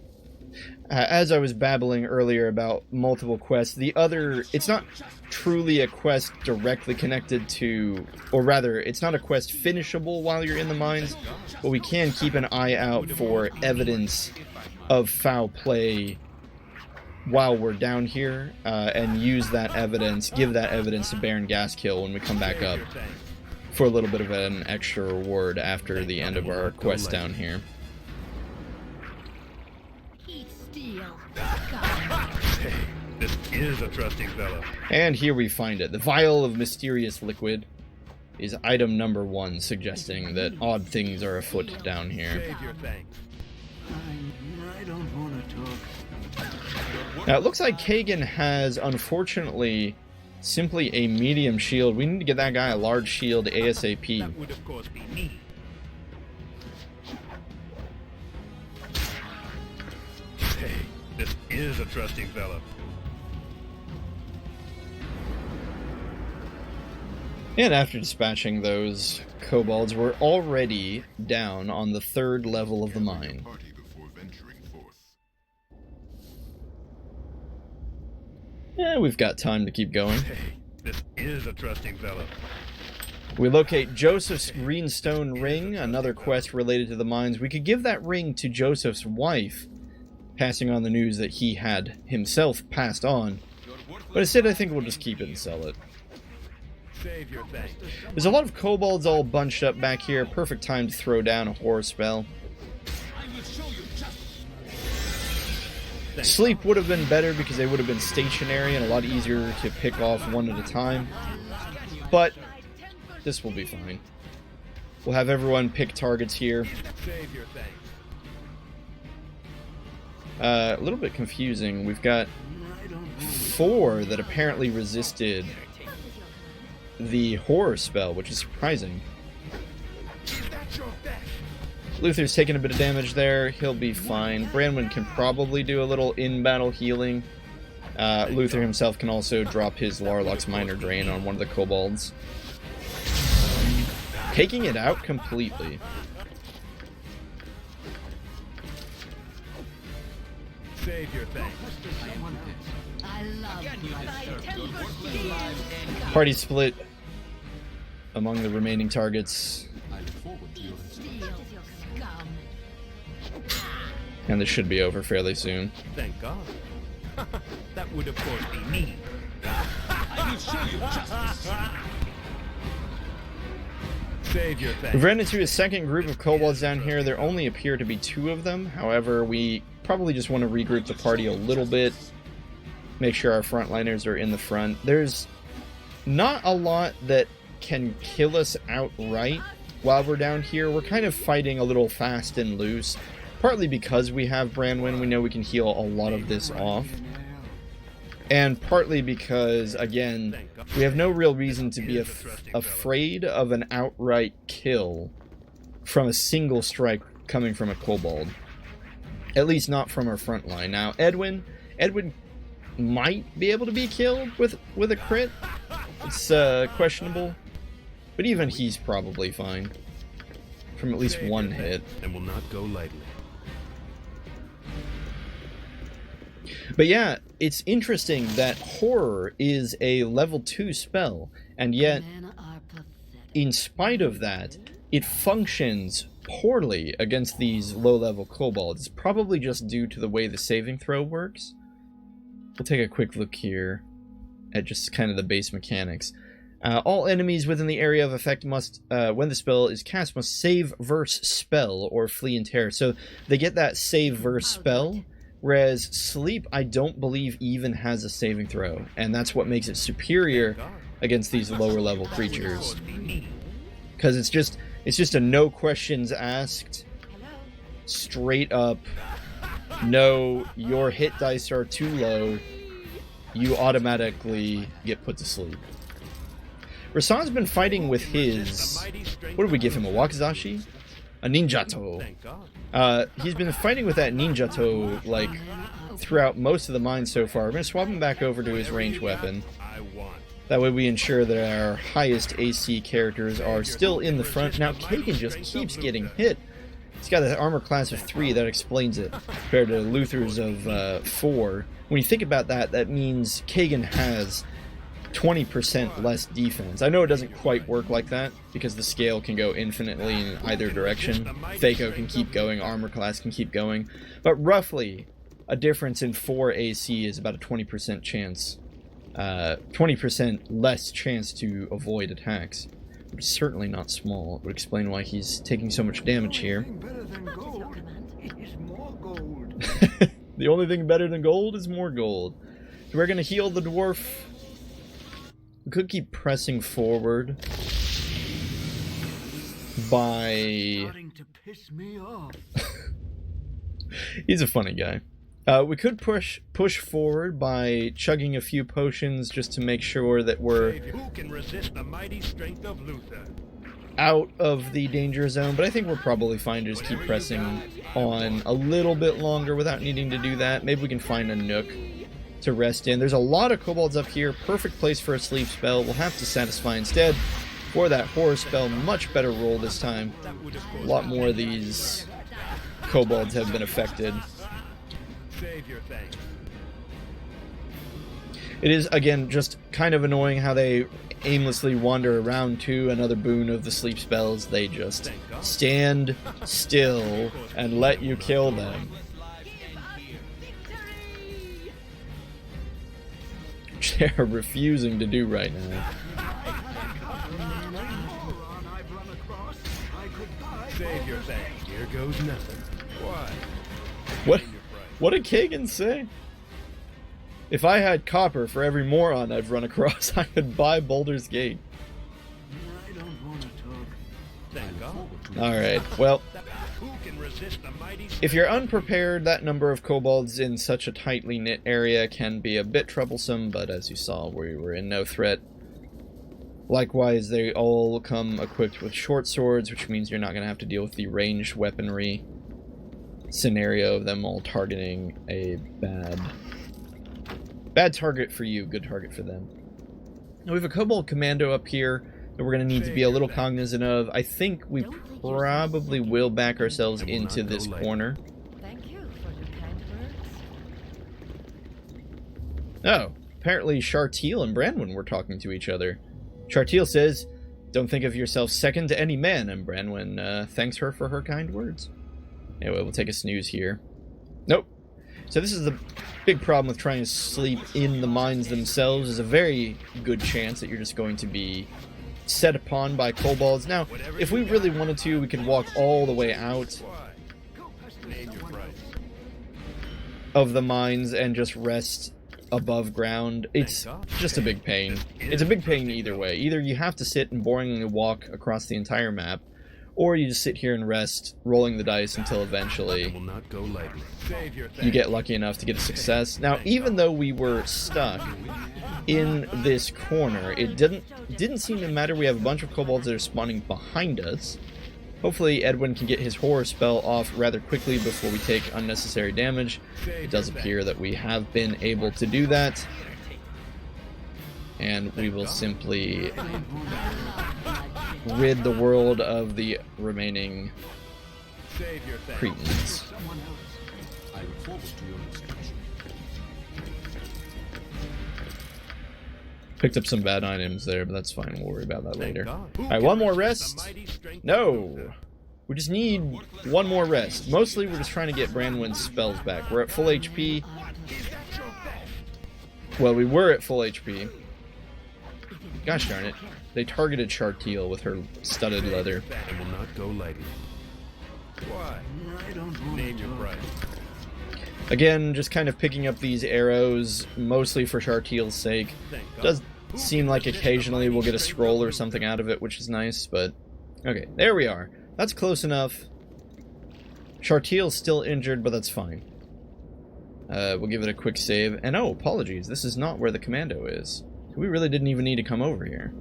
As I was babbling earlier about multiple quests, it's not truly a quest directly connected to, or rather, it's not a quest finishable while you're in the mines, but we can keep an eye out for evidence of foul play while we're down here, and use that evidence, give that evidence to Baron Gaskill when we come back up for a little bit of an extra reward after the end of our quest down here. This is a trusting fellow. And here we find it. The vial of mysterious liquid is item number 1, suggesting that odd things are afoot down here. Save your thanks. I don't want to talk. Now, it looks like Kagan has, unfortunately, simply a medium shield. We need to get that guy a large shield ASAP. That would, of course, be me. Hey, this is a trusting fellow. And after dispatching those kobolds, we're already down on the 3rd level of the mine. Yeah, we've got time to keep going. Hey, this is a trusting fellow. We locate Joseph's greenstone ring, another quest related to the mines. We could give that ring to Joseph's wife, passing on the news that he had himself passed on. But instead, I think we'll just keep it and sell it. Save your thanks. There's a lot of kobolds all bunched up back here. Perfect time to throw down a horror spell. Sleep would have been better because they would have been stationary and a lot easier to pick off one at a time. But this will be fine. We'll have everyone pick targets here. Save your thanks. A little bit confusing. We've got 4 that apparently resisted the horror spell, which is surprising. Luther's taking a bit of damage there. He'll be fine. Branwen can probably do a little in-battle healing. Luther himself can also drop his Larlock's Minor Drain on one of the kobolds. Taking it out completely. Save your thanks. I love Party split among the remaining targets. And this should be over fairly soon. Thank God. That would, of course, be me. I will show you justice. Save your thanks. We've ran into a second group of kobolds down here. There only appear to be 2 of them. However, we probably just want to regroup the party a little bit. Make sure our frontliners are in the front. There's not a lot that can kill us outright while we're down here. We're kind of fighting a little fast and loose. Partly because we have Branwen, we know we can heal a lot of this off. And partly because, again, we have no real reason to be afraid of an outright kill from a single strike coming from a kobold. At least not from our front line. Now, Edwin might be able to be killed with a crit. It's questionable. But even he's probably fine. From at least one hit. And will not go lightly. But yeah, it's interesting that Horror is a level 2 spell, and yet, in spite of that, it functions poorly against these low-level kobolds. It's probably just due to the way the saving throw works. We'll take a quick look here at just kind of the base mechanics. All enemies within the area of effect must, when the spell is cast, must save verse spell or flee in terror. So they get that save verse spell. Whereas Sleep, I don't believe even has a saving throw, and that's what makes it superior against these lower level creatures. Because it's just a no questions asked, straight up, no, your hit dice are too low, you automatically get put to sleep. Rasan's been fighting with his, what did we give him, a Wakizashi? A Ninjato. He's been fighting with that Ninjato, like, throughout most of the mines so far. We're going to swap him back over to his ranged weapon. That way we ensure that our highest AC characters are still in the front. Now, Kagan just keeps getting hit. He's got an armor class of 3, that explains it, compared to Luther's of 4. When you think about that, that means Kagan has 20% less defense. I know it doesn't quite work like that, because the scale can go infinitely in either direction. Thaco can keep going, armor class can keep going. But roughly, a difference in 4 AC is about a 20% chance. 20% less chance to avoid attacks. Which is certainly not small. It would explain why he's taking so much damage here. The only thing better than gold is more gold. So we're going to heal the dwarf. We could keep pressing forward by... He's a funny guy. We could push forward by chugging a few potions just to make sure that we're Who can resist the mighty strength of Luther? Out of the danger zone, but I think we're probably fine to just keep pressing on a little bit longer without needing to do that. Maybe we can find a nook to rest in. There's a lot of kobolds up here. Perfect place for a sleep spell. We'll have to satisfy instead for that horror spell. Much better roll this time. A lot more of these kobolds have been affected. It is, again, just kind of annoying how they aimlessly wander around to another boon of the sleep spells. They just stand still and let you kill them. Which they're refusing to do right now. Save your thanks. Here goes nothing. What? What did Kagan say? If I had copper for every moron I've run across, I could buy Baldur's Gate. Alright, well, if you're unprepared, that number of kobolds in such a tightly knit area can be a bit troublesome, but as you saw, we were in no threat. Likewise, they all come equipped with short swords, which means you're not going to have to deal with the ranged weaponry scenario of them all targeting a bad target for you, good target for them. Now we have a kobold commando up here that we're going to need to be a little cognizant of. I think we probably will back ourselves into this corner. Thank you for your kind words. Oh, apparently Chartiel and Branwen were talking to each other. Chartiel says, "Don't think of yourself second to any man," and Branwen thanks her for her kind words. Anyway, we'll take a snooze here. Nope. So this is the big problem with trying to sleep in the mines themselves. There's a very good chance that you're just going to be set upon by kobolds. Now, if we really wanted to, we could walk all the way out of the mines and just rest above ground. It's just a big pain. It's a big pain either way. Either you have to sit and boringly walk across the entire map, or you just sit here and rest, rolling the dice until eventually you get lucky enough to get a success. Now, even though we were stuck in this corner, it didn't seem to matter. We have a bunch of kobolds that are spawning behind us. Hopefully Edwin can get his horror spell off rather quickly before we take unnecessary damage. It does appear that we have been able to do that. And we will simply rid the world of the remaining cretins. Picked up some bad items there, but that's fine. We'll worry about that later. Alright, one more rest. No! We just need one more rest. Mostly we're just trying to get Branwen's spells back. We're at full HP. Well, we were at full HP. Gosh darn it. They targeted Chartiel with her studded leather. And will not go lightly. Why? Name your price. Again, just kind of picking up these arrows, mostly for Chartiel's sake. Does seem like occasionally we'll get a scroll or something out of it, which is nice, but... Okay, there we are. That's close enough. Chartiel's still injured, but that's fine. We'll give it a quick save. And oh, apologies, this is not where the commando is. We really didn't even need to come over here.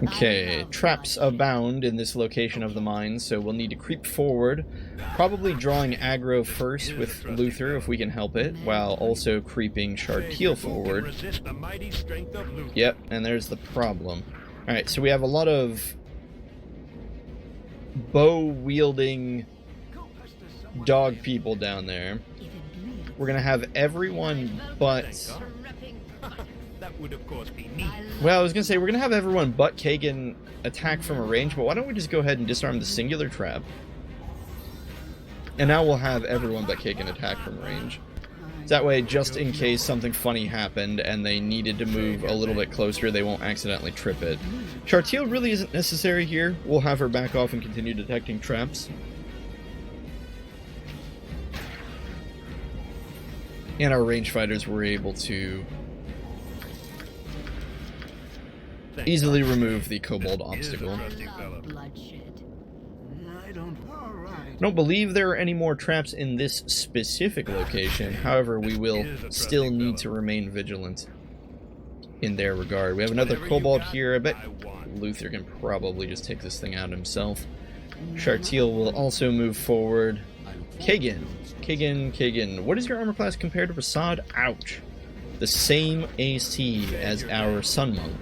Okay, traps abound in this location of the mine, so we'll need to creep forward, probably drawing aggro first with Luther if we can help it, while also creeping Chartiel forward. Yep, and there's the problem. Alright, so we have a lot of bow-wielding dog people down there. We're gonna have everyone but... That would of course be me. Well, I was gonna say, we're gonna have everyone but Kagan attack from a range, but why don't we just go ahead and disarm the singular trap? And now we'll have everyone but Kagan attack from range. That way, just in case something funny happened and they needed to move a little bit closer, they won't accidentally trip it. Chartiel really isn't necessary here. We'll have her back off and continue detecting traps. And our range fighters were able to easily remove the kobold obstacle. I don't believe there are any more traps in this specific location. However, we will still need to remain vigilant in their regard. We have another kobold here. I bet Luther can probably just take this thing out himself. Chartiel will also move forward. Kagan. What is your armor class compared to Prasad? Ouch. The same AC as our Sun Monk.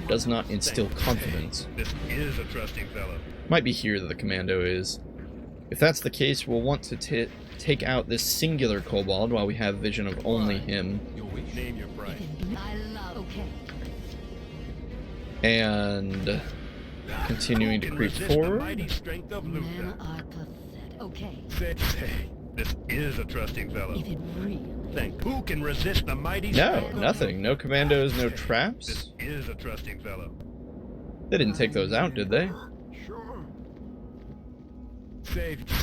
Does not instill confidence. This is a trusting fellow. Might be here that the commando is. If that's the case, we'll want to take out this singular kobold while we have vision of only him. Name your price. And continuing to creep forward. Okay. This is a trusting fellow. Think who can resist the mighty? No, nothing. No commandos, no traps. This is a trusting fellow. They didn't take those out, did they?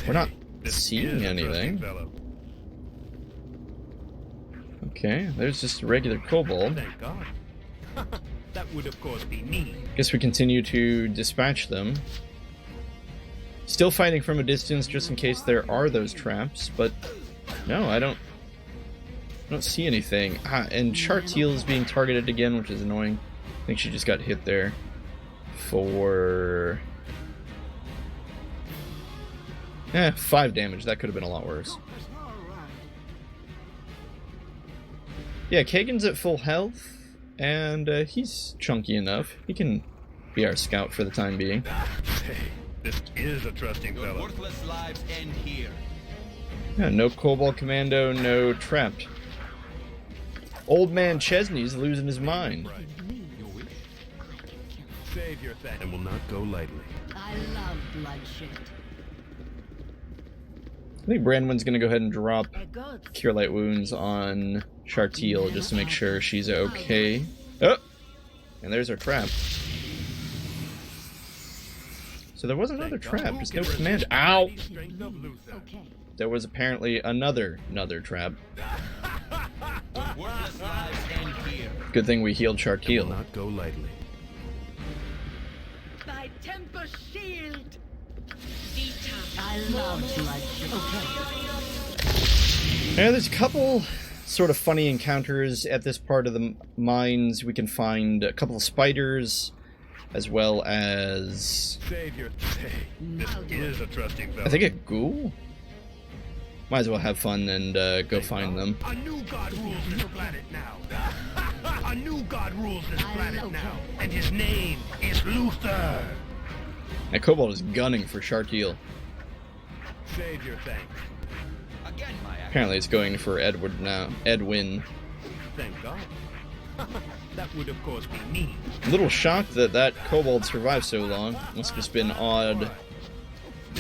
We're not seeing anything. Okay, there's just a regular kobold. Thank God. That would of course be me. Guess we continue to dispatch them. Still fighting from a distance just in case there are those traps, but no, I don't see anything. And Chartiel is being targeted again, which is annoying. I think she just got hit there for 5 damage. That could have been a lot worse. Yeah, Kagan's at full health, and he's chunky enough. He can be our scout for the time being. This is a trusting Your fellow. worthless lives end here. Yeah, no Cobalt Commando, no trapped. Old man Chesney's losing his mind. Save your thanks and will not go lightly. I love bloodshed. I think Branwen's gonna go ahead and drop Cure Light Wounds on Chartiel just to make sure she's okay. Oh! And there's our trap. So there was another trap, just no command. Ow! There was apparently another trap. Worthless lives end here. Good thing we healed Chartiel. Will not go lightly. My temper shield. I love bloodshed. Yeah, there's a couple sort of funny encounters at this part of the mines. We can find a couple of spiders, as well as... Save your This is a trusting fellow. I think a ghoul? Might as well have fun and go find them. A new god rules this planet now. A new god rules this planet now. And his name is Luther. And Cobalt is gunning for Chartiel. Save your thanks. Again, my Apparently it's going for Edward now. Edwin. Thank God. That would of course be me. A little shocked that Cobalt survived so long. Must have just been odd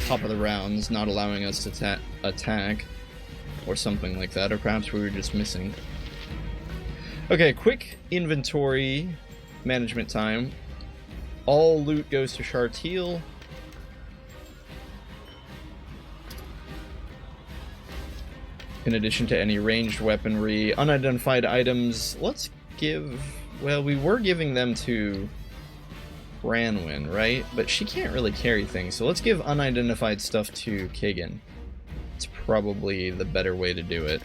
top of the rounds, not allowing us to attack. Or something like that. Or perhaps we were just missing. Okay, quick inventory management time. All loot goes to Chartiel. In addition to any ranged weaponry, unidentified items, let's give... Well, we were giving them to Branwen, right? But she can't really carry things, so let's give unidentified stuff to Kagan. It's probably the better way to do it.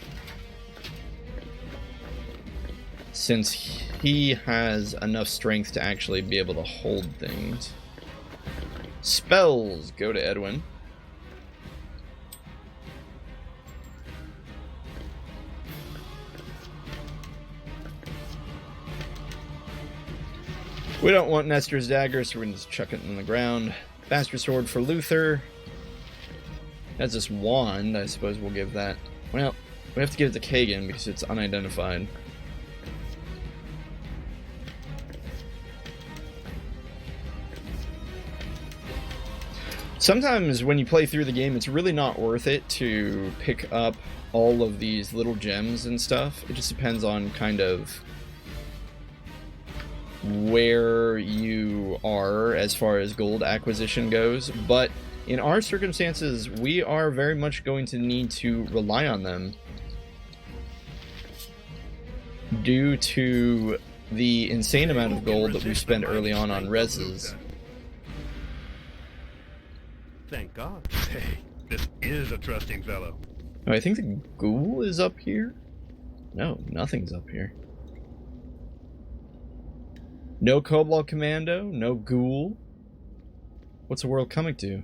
Since he has enough strength to actually be able to hold things. Spells go to Edwin. We don't want Nestor's dagger, so we're gonna just chuck it in the ground. Bastard sword for Luther. That's this wand, I suppose we'll give that. Well, we have to give it to Kagan because it's unidentified. Sometimes when you play through the game, it's really not worth it to pick up all of these little gems and stuff. It just depends on kind of where you are as far as gold acquisition goes, but in our circumstances, we are very much going to need to rely on them due to the insane amount of gold that we spend early on reses. Thank God. Hey, this is a trusting fellow. Oh, I think the ghoul is up here? No, nothing's up here. No Cobalt Commando, no ghoul. What's the world coming to?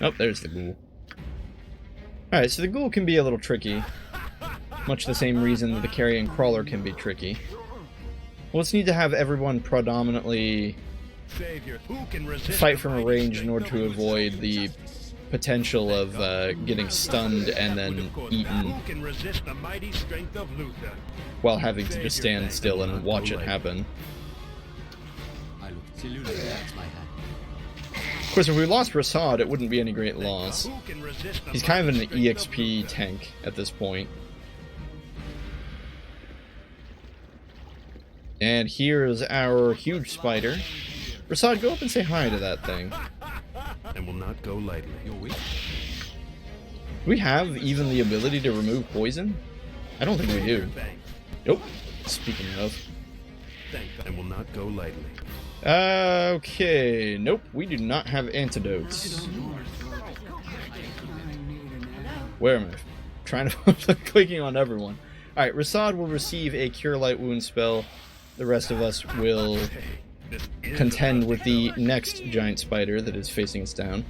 Oh, there's the ghoul. Alright, so the ghoul can be a little tricky. Much the same reason that the carrion crawler can be tricky. We'll just need to have everyone predominantly fight from a range in order to avoid the potential of getting stunned and then eaten while having to just stand still and watch it happen. Of course, if we lost Rasad, it wouldn't be any great loss. He's kind of an EXP tank at this point. And here's our huge spider. Rasad, go up and say hi to that thing. And will not go lightly. Do we have even the ability to remove poison? I don't think we do. Nope. Speaking of. And will not go lightly. Okay. Nope. We do not have antidotes. Where am I? Trying to clicking on everyone. Alright, Rasad will receive a Cure Light Wound spell. The rest of us will contend with the next giant spider that is facing us down.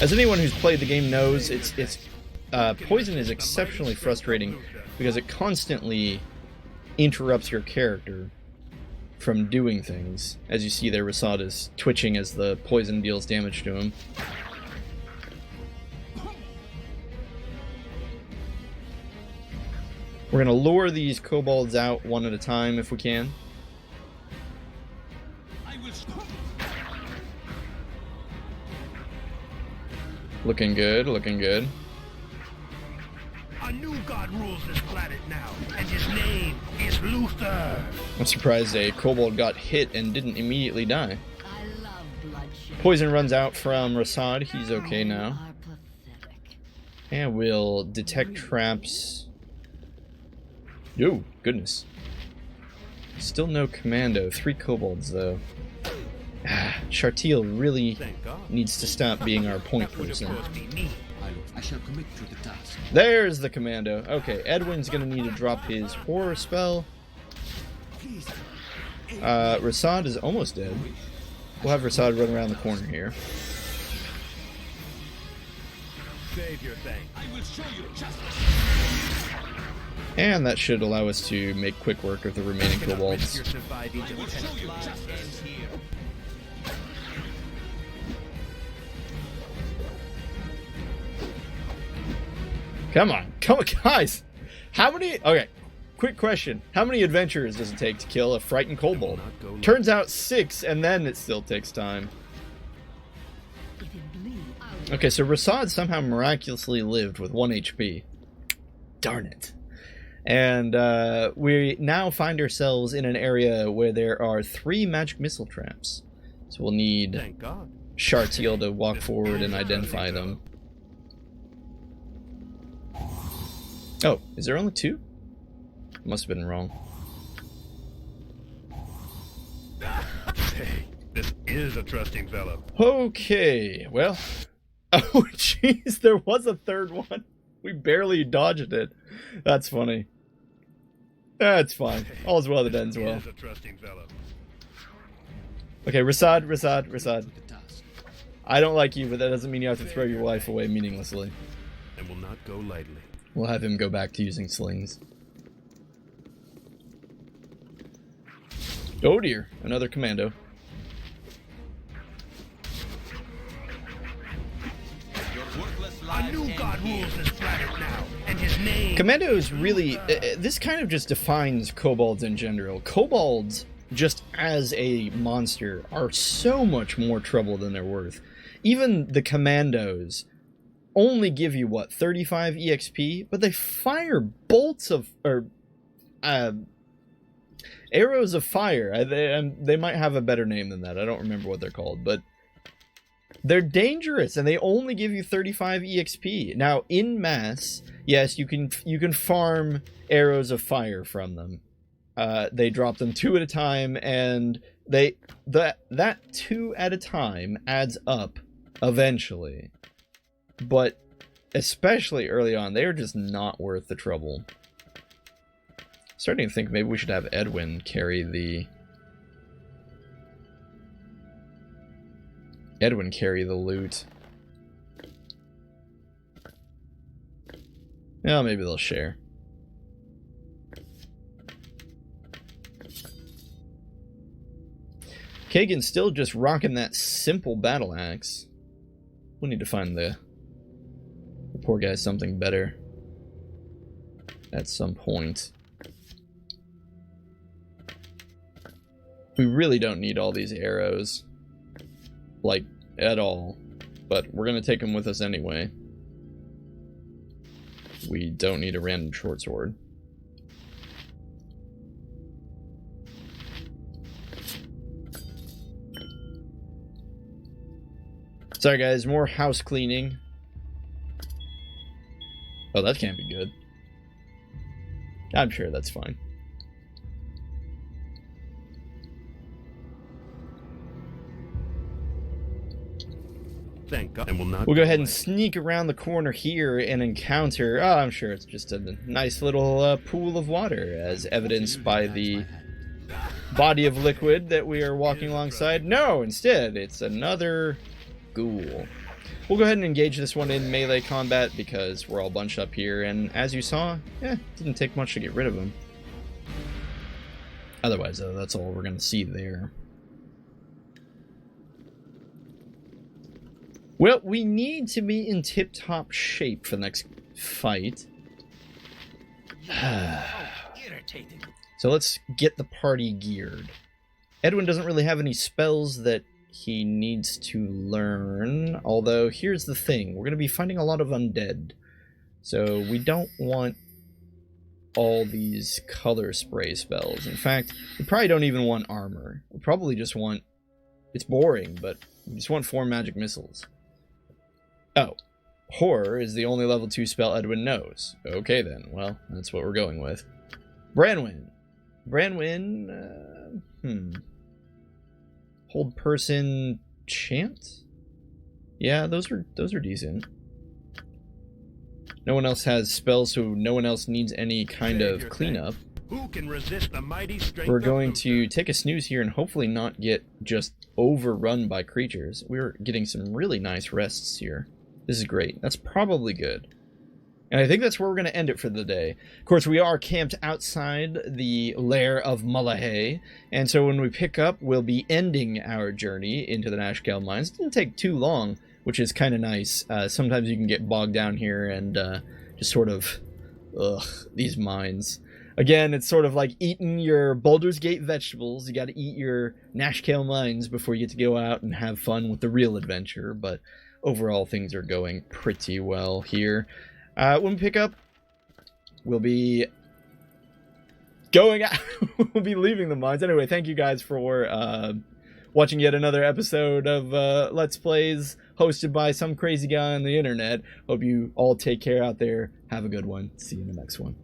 As anyone who's played the game knows, poison is exceptionally frustrating because it constantly interrupts your character from doing things. As you see there, Rasad is twitching as the poison deals damage to him. We're going to lure these kobolds out one at a time if we can. Looking good, looking good. A new god rules this planet now, and his name is Luther. I'm surprised a kobold got hit and didn't immediately die. I love bloodshed. Poison runs out from Rasad. He's okay now. And we'll detect traps. Oh, goodness. Still no commando. 3 kobolds, though. Chartiel really needs to stop being our point person. I shall commit to the task. There's the commando. Okay, Edwin's gonna need to drop his horror spell. Rasad is almost dead. We'll have Rasad run around the corner here. Save your thanks. I will show you justice. And that should allow us to make quick work of the remaining kobolds. Come on, guys! How many... Okay, quick question. How many adventurers does it take to kill a frightened kobold? Turns out 6, and then it still takes time. Okay, so Rasad somehow miraculously lived with 1 HP. Darn it. And we now find ourselves in an area where there are 3 magic missile traps. So we'll need Chartiel to walk forward and identify them. Oh, is there only 2? Must have been wrong. Hey, this is a trusting fellow. Okay, well... Oh, jeez, there was a 3rd one. We barely dodged it. That's funny. That's fine. All's well that ends well. Okay, Rasad. I don't like you, but that doesn't mean you have to throw your wife away meaninglessly. And will not go lightly. We'll have him go back to using slings. Oh dear, another commando. A new god rules this planet now, and his name... Commandos really... this kind of just defines kobolds in general. Kobolds, just as a monster, are so much more trouble than they're worth. Even the commandos only give you, what, 35 EXP? But they fire bolts of... arrows of fire. They might have a better name than that. I don't remember what they're called, but... They're dangerous, and they only give you 35 EXP. Now, in mass, yes, you can farm arrows of fire from them. They drop them 2 at a time, and that 2 at a time adds up eventually. But especially early on, they are just not worth the trouble. Starting to think maybe we should have Edwin carry the... loot. Yeah, maybe they'll share. Kagan's still just rocking that simple battle axe. We need to find the poor guy something better at some point. We really don't need all these arrows. Like, at all. But we're gonna take them with us anyway. We don't need a random short sword. Sorry guys, more house cleaning. Oh, that can't be good. I'm sure that's fine. Thank God. And will not. We'll go ahead and sneak around the corner here and encounter... Oh, I'm sure it's just a nice little pool of water, as evidenced by the body of liquid that we are walking alongside. No, instead, it's another ghoul. We'll go ahead and engage this one in melee combat because we're all bunched up here, and as you saw, didn't take much to get rid of him. Otherwise, though, that's all we're going to see there. Well, we need to be in tip-top shape for the next fight. Irritating. So let's get the party geared. Edwin doesn't really have any spells that he needs to learn, although here's the thing. We're going to be fighting a lot of undead, so we don't want all these color spray spells. In fact, we probably don't even want armor. We probably just want... It's boring, but we just want 4 magic missiles. Oh, horror is the only level 2 spell Edwin knows. Okay then, well, that's what we're going with. Branwyn. Branwyn, Hold person chant? Yeah, those are decent. No one else has spells, so no one else needs any kind of cleanup. Who can resist the mighty strength We're of going Luther? to take a snooze here and hopefully not get just overrun by creatures. We're getting some really nice rests here. This is great. That's probably good. And I think that's where we're going to end it for the day. Of course, we are camped outside the lair of Wahahaha, and so when we pick up, we'll be ending our journey into the Nashkel Mines. It didn't take too long, which is kind of nice. Sometimes you can get bogged down here and just sort of... Ugh, these mines. Again, it's sort of like eating your Baldur's Gate vegetables. You got to eat your Nashkel Mines before you get to go out and have fun with the real adventure, but overall things are going pretty well here. When we pick up, we'll be going out. We'll be leaving the mines. Anyway, thank you guys for watching yet another episode of Let's Plays hosted by some crazy guy on the internet. Hope you all take care out there. Have a good one. See you in the next one.